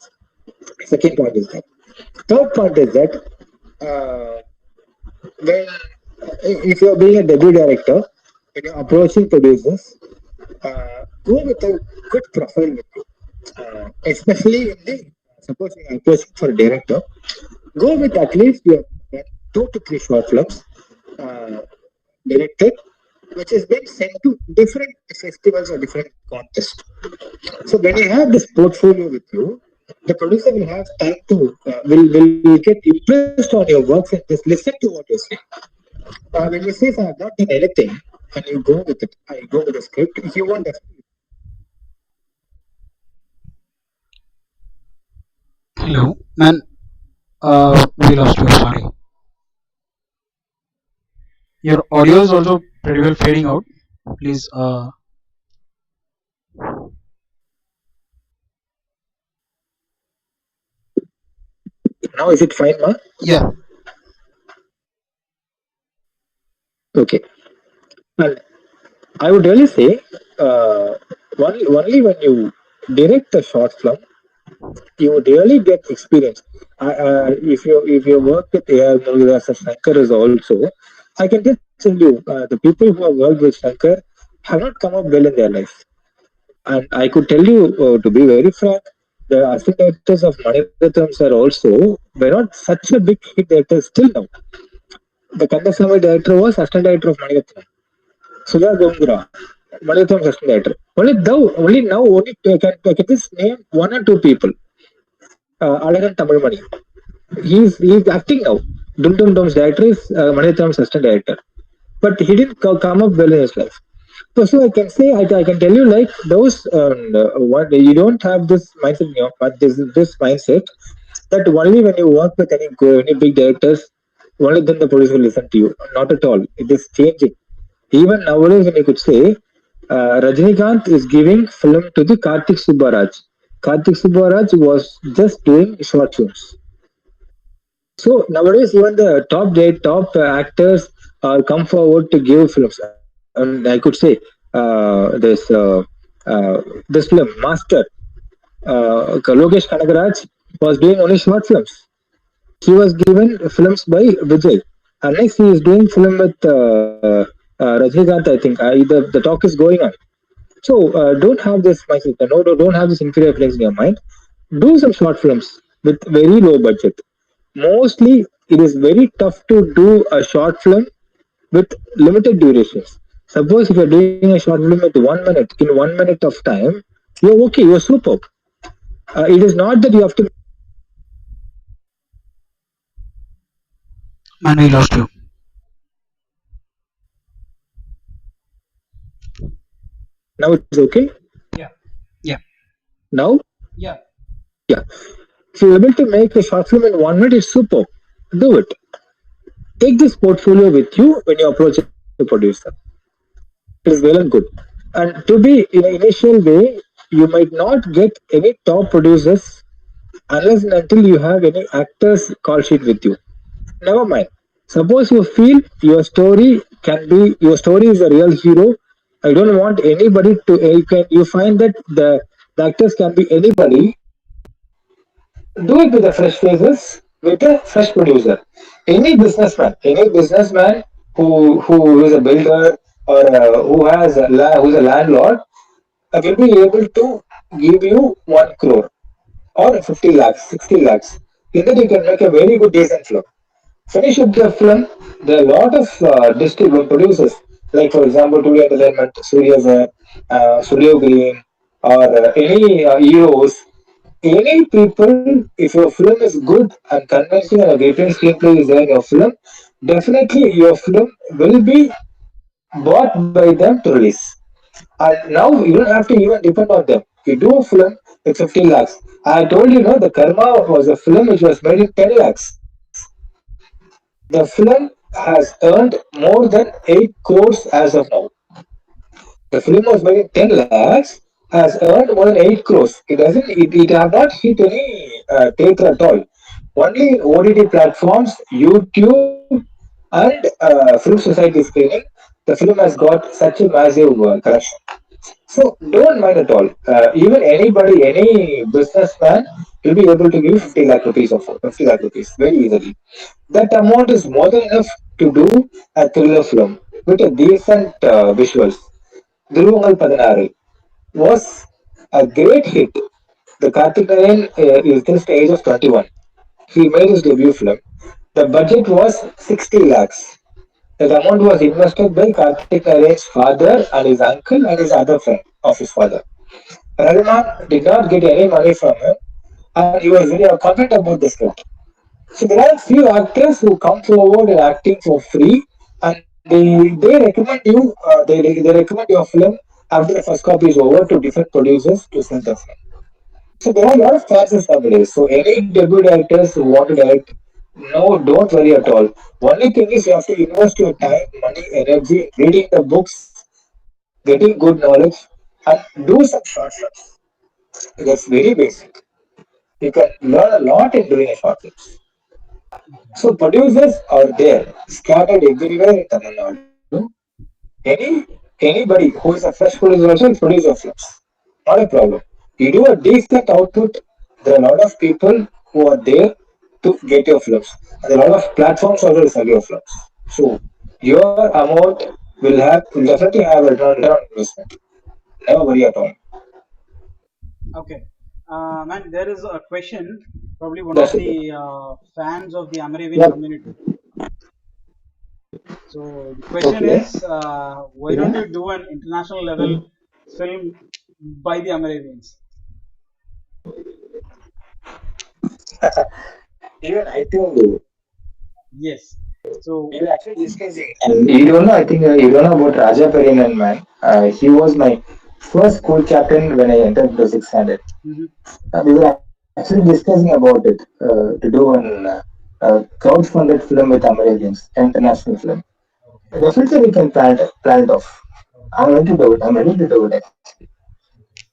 Second point is that. Third point is that when if you're being a debut director, when you're approaching producers, go with a good profile with you. Especially in the suppose you're approaching for a director, go with at least you have 2 to 3 short films directed, which has been sent to different festivals or different contests. So when you have this portfolio with you, the producer will have time to will get impressed on your works and just listen to what you're saying. When you say, "I have not done anything," and you go with it, I go with the script. If you want, Hello, man. We lost you. Sorry. Your audio is also pretty well fading out. Please. now is it fine, ma? Yeah. Okay. Well, I would really say only when you direct a short film, you would really get experience. If you work with AI movies as a Shankar is also, I can just tell you the people who have worked with Shankar have not come up well in their life. And I could tell you to be very frank, the assistant directors of Maniratnams are also were not such a big hit directors still now. The Kandasamy director was assistant director of Maniratnam. Sudha Gongura, Maniratnam's assistant director. Only now, I can just name 1 or 2 people. Alagan Tamilmani. He's acting now. Dum Dum Dum's director is Maniratnam's assistant director. But he didn't come up well in his life. So I can say, I can tell you like those, what you don't have this mindset in your but this mindset that only when you work with any big directors, only then the producer will listen to you. Not at all. It is changing. Even nowadays, when you could say, Rajinikanth is giving film to the Karthik Subbaraj. Karthik Subbaraj was just doing short films. So nowadays, even the top actors come forward to give films. And I could say, there's this film, Master, Lokesh Kanagaraj was doing only short films. He was given films by Vijay. And next he is doing film with Rajnikant, I think. The talk is going on. So don't have this mindset. No, don't have this inferior feelings in your mind. Do some short films with very low budget. Mostly, it is very tough to do a short film with limited durations. Suppose if you're doing a short film with 1 minute, in 1 minute of time, you're okay, you're superb. It is not that you have to. Man, we lost you. Now it's okay. Yeah. Yeah. Now, Yeah. yeah. If you're able to make a short film in 1 minute, it's superb. Do it. Take this portfolio with you when you approach a producer. It is well and good. And to be in an initial way, you might not get any top producers unless and until you have any actors call sheet with you. Never mind. Suppose you feel your story is a real hero. I don't want anybody to. You find that the actors can be anybody. Do it with a fresh faces with a fresh producer. Any businessman who is a builder or who's a landlord will be able to give you 1 crore or 50 lakhs, 60 lakhs. In that you can make a very good decent film. Finish up the film. There are a lot of district producers, like for example, Today Entertainment, Suryo Green, or any heroes. Any people, if your film is good and convincing and a great screenplay is there in your film, definitely your film will be bought by them to release. And now you don't have to even depend on them. You do a film with 15 lakhs. I told you, no, the Karma was a film which was made in 10 lakhs. The film has earned more than 8 crores as of now. The film was made in 10 lakhs, has earned more than 8 crores. It have not hit any theatre at all. Only OTT platforms, YouTube, and Film Society screening, the film has got such a massive collection. So don't mind at all. Even anybody, any businessman will be able to give 50 lakh rupees or 50 lakh rupees very easily. That amount is more than enough to do a thriller film with a decent visuals. Dhiruvangal Padanare was a great hit. The Karthik Narayan is just the age of 21. He made his debut film. The budget was 60 lakhs. That amount was invested by Karthik Narayan's father and his uncle and his other friend of his father. Rahman did not get any money from him and he was very confident about the script. So there are few actors who come forward and acting for free, and they recommend you they recommend your film after the first copy is over to different producers to sell the film. So there are a lot of chances nowadays. So any debut directors who want to direct, no, don't worry at all. Only thing is you have to invest your time, money, energy, reading the books, getting good knowledge, and do some short films. That's very basic. You can learn a lot in doing a short films. So producers are there, scattered everywhere in Tamil Nadu. Anybody who is a fresh producer also will produce your films. Not a problem. You do a decent output, there are a lot of people who are there to get your films. And there are a lot of platforms also to sell your films. So your amount will definitely have a return on investment. Never worry at all. Okay. Man, there is a question, probably one of That's okay. the fans of the Amarivian Yep. community. So the question Okay. is, why don't you do an international level film by the Amarivians? Even I think Yes. So, we were actually discussing. And you don't know, I think you don't know about Raja Perinan, man. He was my first school captain when I entered the 600. mhm. We were actually discussing about it to do a crowd-funded film with Americans, international film. Okay. Definitely, we can plan it off. I'm Okay. ready to do it. I'm ready to do it.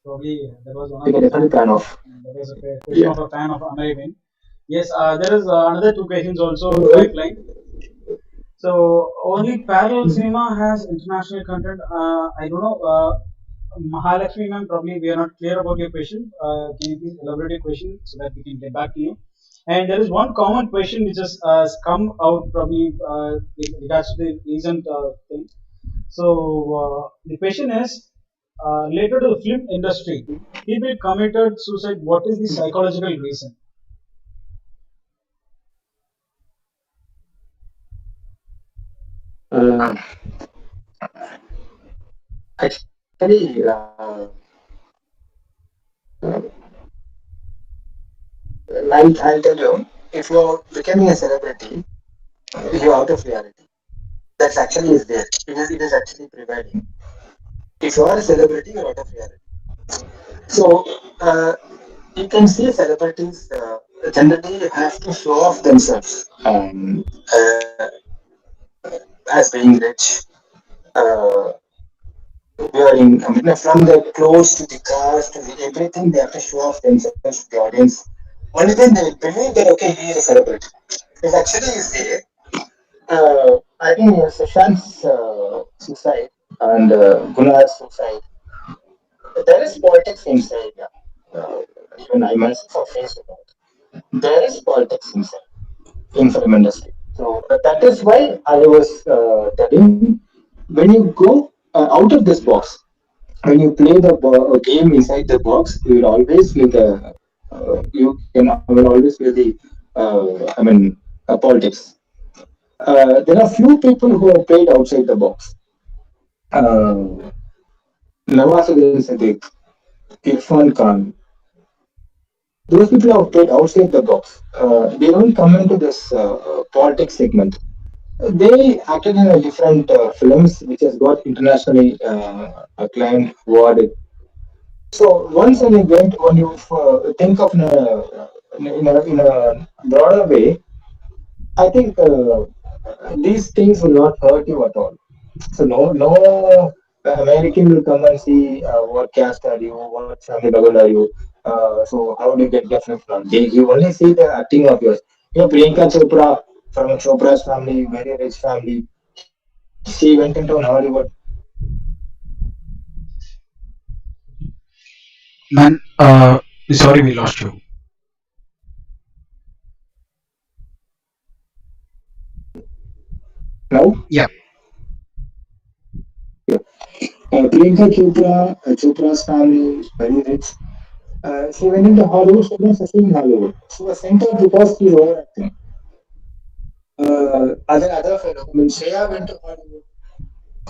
Probably there was We one can of a definitely fan. plan off. There was a question Yeah. of a fan of American. Yes, there is another two questions also in Right. pipeline. So only parallel cinema has international content. I don't know. Mahalakshmi ma'am, probably we are not clear about your question. Can you please elaborate your question so that we can get back to you? And there is one common question which has come out probably with regards to the recent thing. So the question is related to the film industry. People committed suicide. What is the psychological reason? Uh, Actually, I'll tell you, if you're becoming a celebrity, you're out of reality. That's actually is there. It is actually prevailing. If you are a celebrity, you're out of reality. So you can see celebrities generally have to show off themselves as being rich, uh, wearing, I mean, from the clothes to the cars to the everything, they have to show off themselves to the audience. Only then they will believe that, okay, he is a celebrity. It actually is there. I think Sushant's suicide and Gunar's suicide, there is politics inside. Uh, Even I myself have faced it. There is politics inside in film industry. So that is why I was telling, when you go out of this box, when you play the game inside the box, you will always feel the you can I will always feel the politics. There are few people who have played outside the box. Uh, Nawazuddin Siddiq, Irfan Khan, those people have played outside the box. They don't come into this politics segment. They acted in a different films which has got internationally acclaimed, awarded. So once an event, when you think of in a broader way, I think these things will not hurt you at all. So no American will come and see what caste are you, what family background are you. So how do you get different from? They you only see the acting of yours. You know Priyanka Chopra from Chopra's family, very rich family. She went into Hollywood. Man, sorry we lost you. Now, Yeah. Priyanka Chopra, Chopra's family, very rich. She went into Hollywood. She didn't succeed in Hollywood. She was sent out because she's overacting. Other fellow, I mean, Shreya went to Hollywood.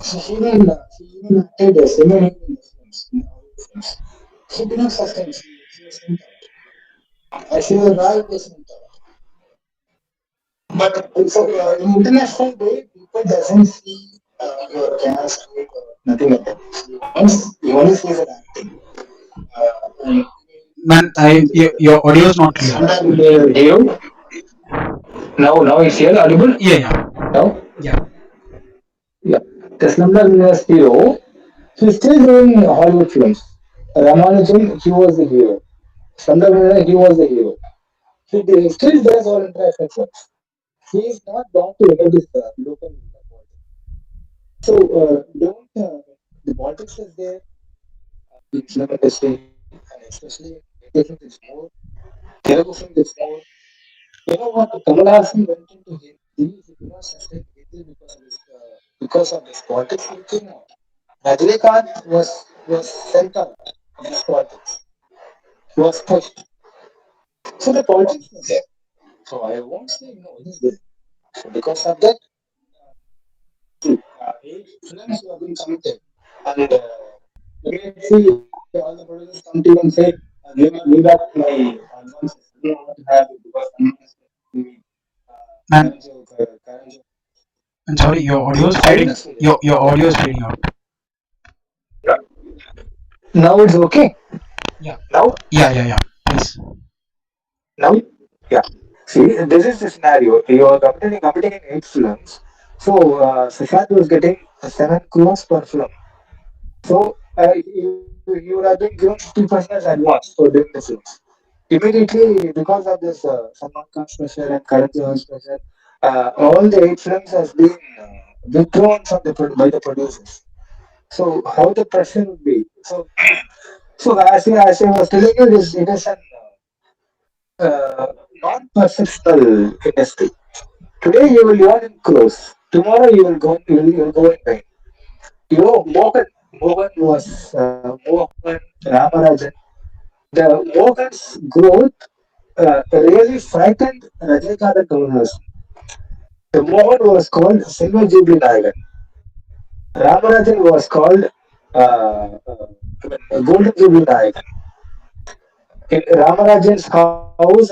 She even acted as similar in the films, in Hollywood films. She did not sustain. She was sent out. She was right was sent out. But so in international way, people doesn't see your caste, weight, or nothing like that. He only sees an acting. And Man, your audio is not clear. sometimes they hero. Now it's here audible. Yeah, yeah, Now, yeah. yeah. The Slumdog Millionaire's hero. He's still doing Hollywood films. Ramanujan, he was the hero. Slumdog Millionaire, he was the hero. He still does all international films. He is not bound to any of this local politics. So don't the politics is there in film industry, and especially Indian films it's more, Telugu films it's more. You know what? Kamal Hassan went into Hindi. He could not sustain Hindi because of this politics. He came out. Rajinikanth was sent out of this politics. He was pushed. So the politics was there. So I won't say no. It is there. So because of that, eight films who have been committed, and you may see all the producers come to you and say, give back my advances. I don't want to have it because someone is telling me Man, Karan joke. I'm sorry, your audio is Sound fading. is there. Your audio is fading out. Now it's okay. Yeah, Now, yeah. Please. now, yeah. See, this is the scenario. You are competing in eight films. So Sushant was getting 7 crores per film. So you would have been given 50% as advance for doing the films. Immediately, because of this Salman Khan's pressure and Karan Johar's pressure, all the eight films has been withdrawn from by the producers. So how the pressure would be? So, as I was telling you, it is an non-perceptual industry. Today you will earn in crores. Tomorrow you will go in vain. You know, Mohan was Mohan Ramarajan. The Mohan's growth really frightened Rajnikant and Kamal. The Mohan was called Silver Jubilee Nayagan. Ramarajan was called Golden Jubilee Nayagan. In Ramarajan's house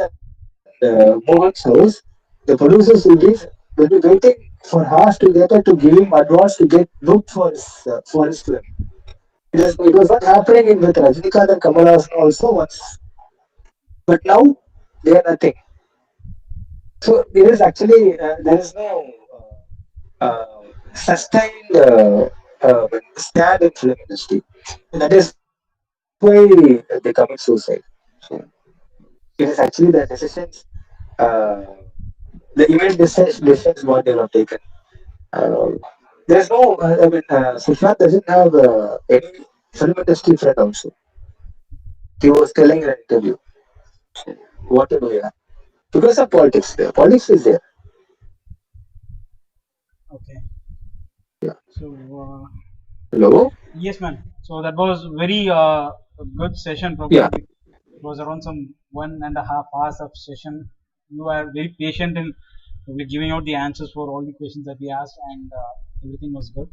and Mohan's house, the producers will be waiting for hours together to give him advance to get booked for his film. It was not happening in with Rajnikant and Kamal Haasan also once, but now they are nothing. So there is actually there is no sustained stand in film industry. And that is why they commit suicide. So it is actually the decisions, uh, the immense decisions what they have taken. Uh, there's no, Sushant doesn't have any film industry friend also. He was telling in an interview, what to do, yeah. Because of politics there. Politics is there. Okay. Yeah. So Hello? yes, man. So that was very a good session. Probably Yeah. it was around some 1.5 hours of session. You are very patient in probably giving out the answers for all the questions that we asked, and everything was good.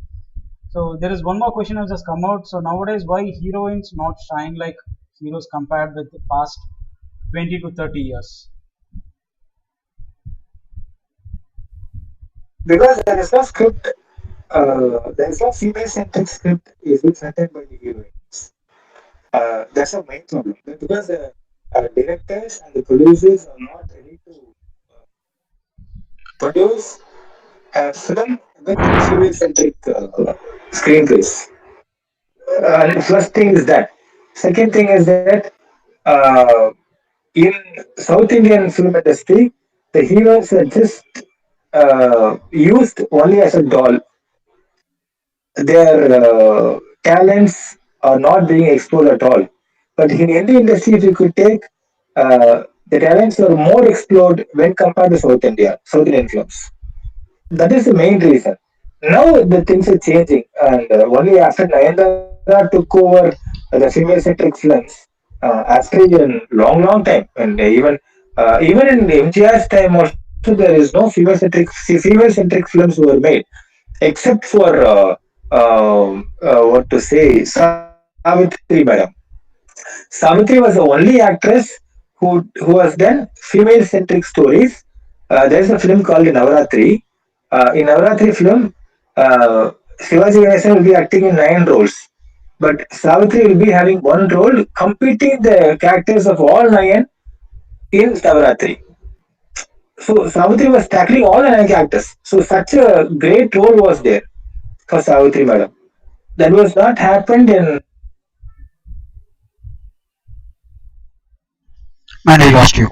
So there is one more question has just come out. So nowadays, why heroines not shine like heroes compared with the past 20 to 30 years? Because there is no script, there is no female centric script is being written by the heroines. That's a main problem. Because the directors and the producers are not ready to produce a film with female centric screenplays. First thing is that. Second thing is that uh, in South Indian film industry, the heroes are just used only as a doll. Their talents are not being explored at all. But in Indian industry, if you could take the talents are more explored when compared to South Indian films. That is the main reason. Now the things are changing, and only after Nayandara took over the female-centric films, after a long time, and even in MGR's time also, there is no female-centric films were made, except for what to say, Savitri Madam. Savitri was the only actress who has done female-centric stories. There is a film called Navaratri. In Navaratri film, uh, Shivaji Ganesan will be acting in 9 roles, but Savitri will be having one role, competing the characters of all 9 in Navaratri. So Savitri was tackling all the 9 characters. So such a great role was there for Savitri Madam. That was not happened in. Man, I lost you.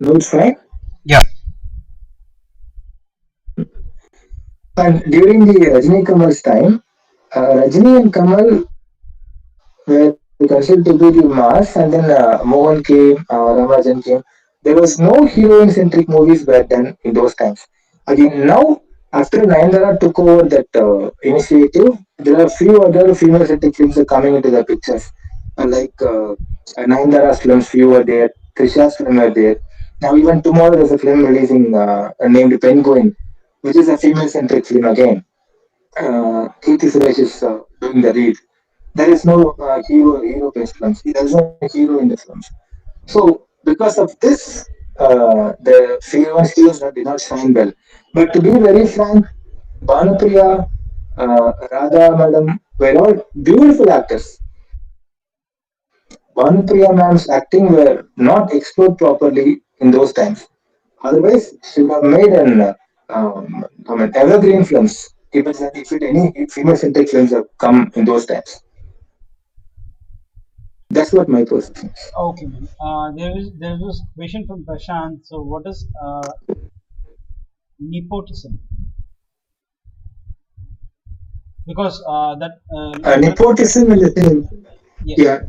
No, it's fine. Yeah. And during the Rajini Kamal's time, Rajini and Kamal were considered to be the mass, and then Mohan came, Ramajan came. There was no heroine-centric movies were done in those times. Again, now after Nayandara took over that initiative, there are few other female-centric films are coming into the pictures. Like Nayandara's films, few were there. Trisha's film are there. Now even tomorrow there's a film releasing named Penguin, which is a female-centric film again. Kirti Suresh is doing the lead. There is no hero based films. There is no hero in the films. So because of this, the heroes did not shine well. But to be very frank, Bhanupriya, Radha Madam were all beautiful actors. Bhanupriya ma'am's acting were not explored properly in those times. Otherwise, she would have made evergreen films. If any female centric films have come in those times. That's what my perception is. Okay, man. There is this question from Prashant. So what is Nepotism, because that Nepotism in the thing. yes, Yeah.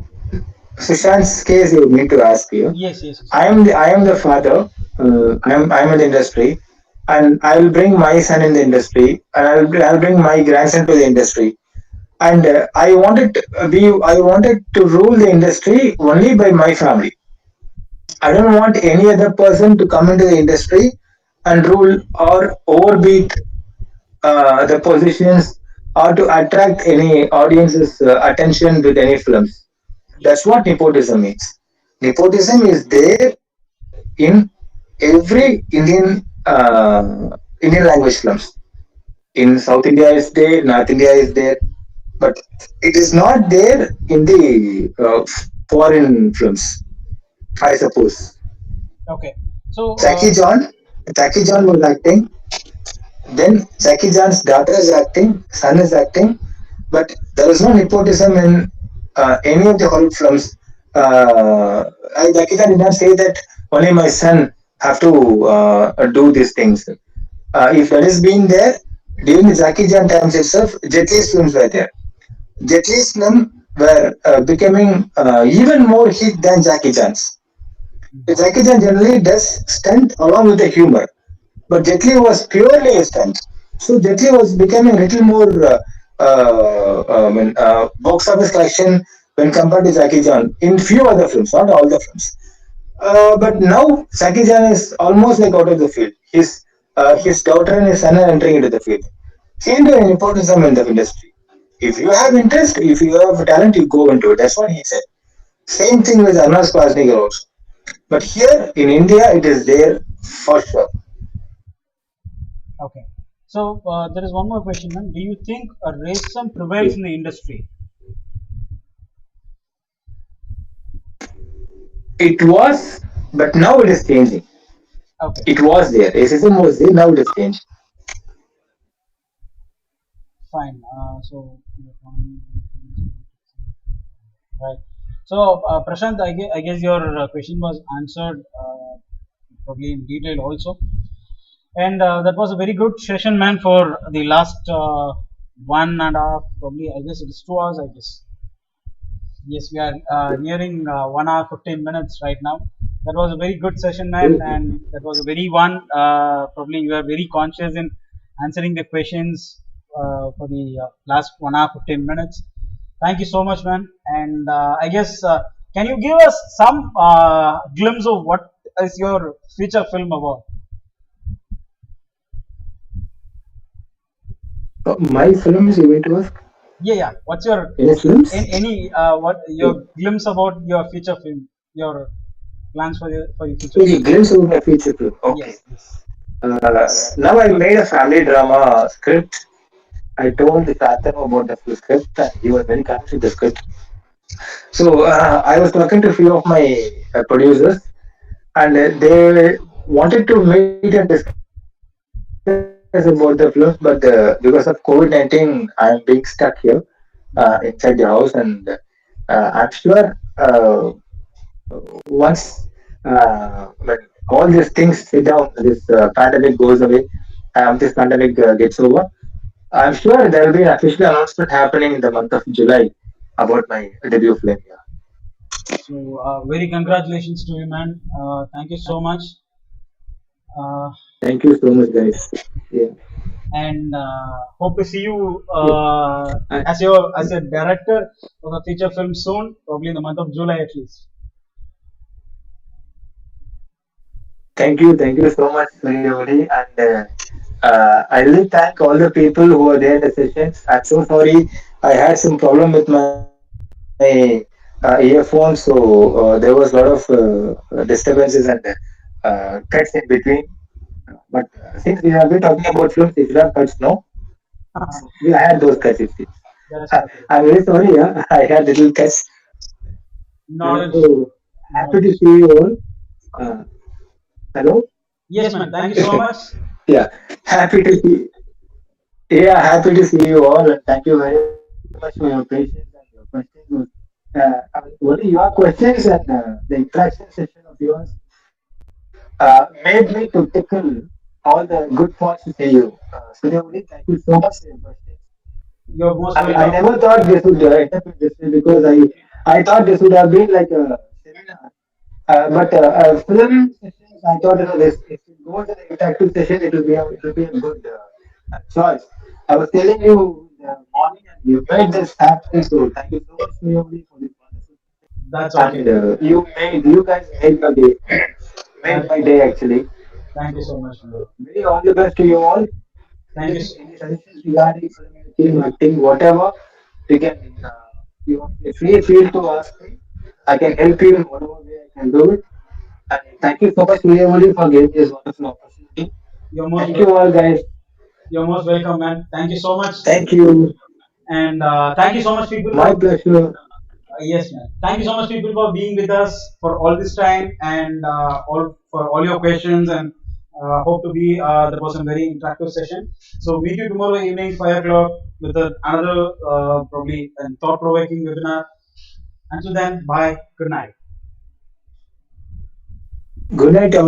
Sushant's case you need to ask you. yes, yes, yes. I am the father. I'm in the industry, and I will bring my son in the industry, and I'll bring my grandson to the industry. And I wanted to rule the industry only by my family. I don't want any other person to come into the industry and rule or overbeat the positions or to attract any audience's attention with any films. That's Yes, what nepotism means. Nepotism is there in every Indian language films. In South India is there, North India is there, but it is not there in the foreign films, I suppose. okay. So Jackie John, Jackie John was acting. Then Jackie John's daughter is acting, son is acting, but there is no nepotism in any of the Hollywood films. Jackie Chan did not say that only my son have to do these things. If that is being there during the Jackie Chan times itself, Jet Li's films were there. Jet Li's films were becoming even more hit than Jackie Chan's. Jackie Chan generally does stunt along with the humor, but Jet Li was purely a stunt. So Jet Li was becoming a little more box office collection when compared to Jackie Chan in few other films, not all the films. But now Jackie Chan is almost like out of the field. His daughter and his son are entering into the field. Same to nepotism in the industry. If you have interest, if you have talent, you go into it. That's what he said. Same thing with Arnold Schwarzenegger also. But here in India, it is there for sure. okay. So there is one more question, man. Do you think racism prevails in the industry? It was, but now it is changing. Okay, It was there. Racism was there. Now it is changed. fine. Right. So Prashant, I guess your question was answered probably in detail also. And that was a very good session, man, for the last 1.5, probably, I guess it is 2 hours, I guess. Yes, we are nearing 1 hour 15 minutes right now. That was a very good session, man, and that was a very one. Probably you are very conscious in answering the questions for the last 1 hour 15 minutes. Thank you so much, man. And I guess can you give us some glimpse of what is your future film about? My films, you mean to ask? Yeah, yeah. What's your Any films? any what your glimpse about your future film? Your plans for your future Okay, film? glimpse of my future film. Okay. Yes, yes. Now I made a family drama script. I told the Pratham about the full script and he was very convinced with the script. So I was talking to a few of my producers and they wanted to meet and discuss about the films, but because of COVID-19, I'm being stuck here inside the house, and I'm sure once when all these things sit down, this pandemic goes away, this pandemic gets over, I'm sure there will be an official announcement happening in the month of July about my debut film. Yeah. So very congratulations to you, man. Thank you so much. Uh, Thank you so much, guys. Yeah. and hope to see you Yeah. I, as a director of a feature film soon, probably in the month of July at least. thank you so much, Sooriyawali, and I really thank all the people who were there in the sessions. I'm so sorry, I had some problem with my earphones, so there was a lot of disturbances and cuts in between. But since we have been talking about films, if you have cuts, no, we had those cuts. It seems. That is perfect. I'm very sorry. Yeah, I had little cuts. Not an issue. So Not happy an to issue. see you all. Uh, Hello. Yes, man. Thank you so much. Yeah, happy to see. Yeah, happy to see you all, and thank you very much for your patience and your questions. Only your questions and the interaction session of yours made me to tickle all the good points to say you. Suryauli, thank you so much for your questions. You're most I welcome. never thought this would end up in this way because I thought this would have been like a seminar. But film sessions, I thought this if it goes in an interactive session, it will be a good choice. I was telling you in the morning, and you made this happen. So thank you so much, Suryauli, for this wonderful. That's okay. And you guys made my day, made That, my day actually. thank you so So much, bro. very all the best to you all. Thank you. Any suggestions regarding filmmaking, acting, whatever, you can you are free to ask me. I can help you in whatever way I can do it. And thank you so much, Suryavari, for giving me this wonderful opportunity. You're most Thank wel- you all, guys. you're most welcome, man. Thank you so much. Thank you. And thank you so much, people, My for pleasure. yes, man. Thank you so much, people, for being with us for all this time and all for all your questions. And hope to be that was a very interactive session. So meet you tomorrow evening, 5 o'clock, with another probably thought-provoking webinar. Until then, bye. Good night. Good night, all.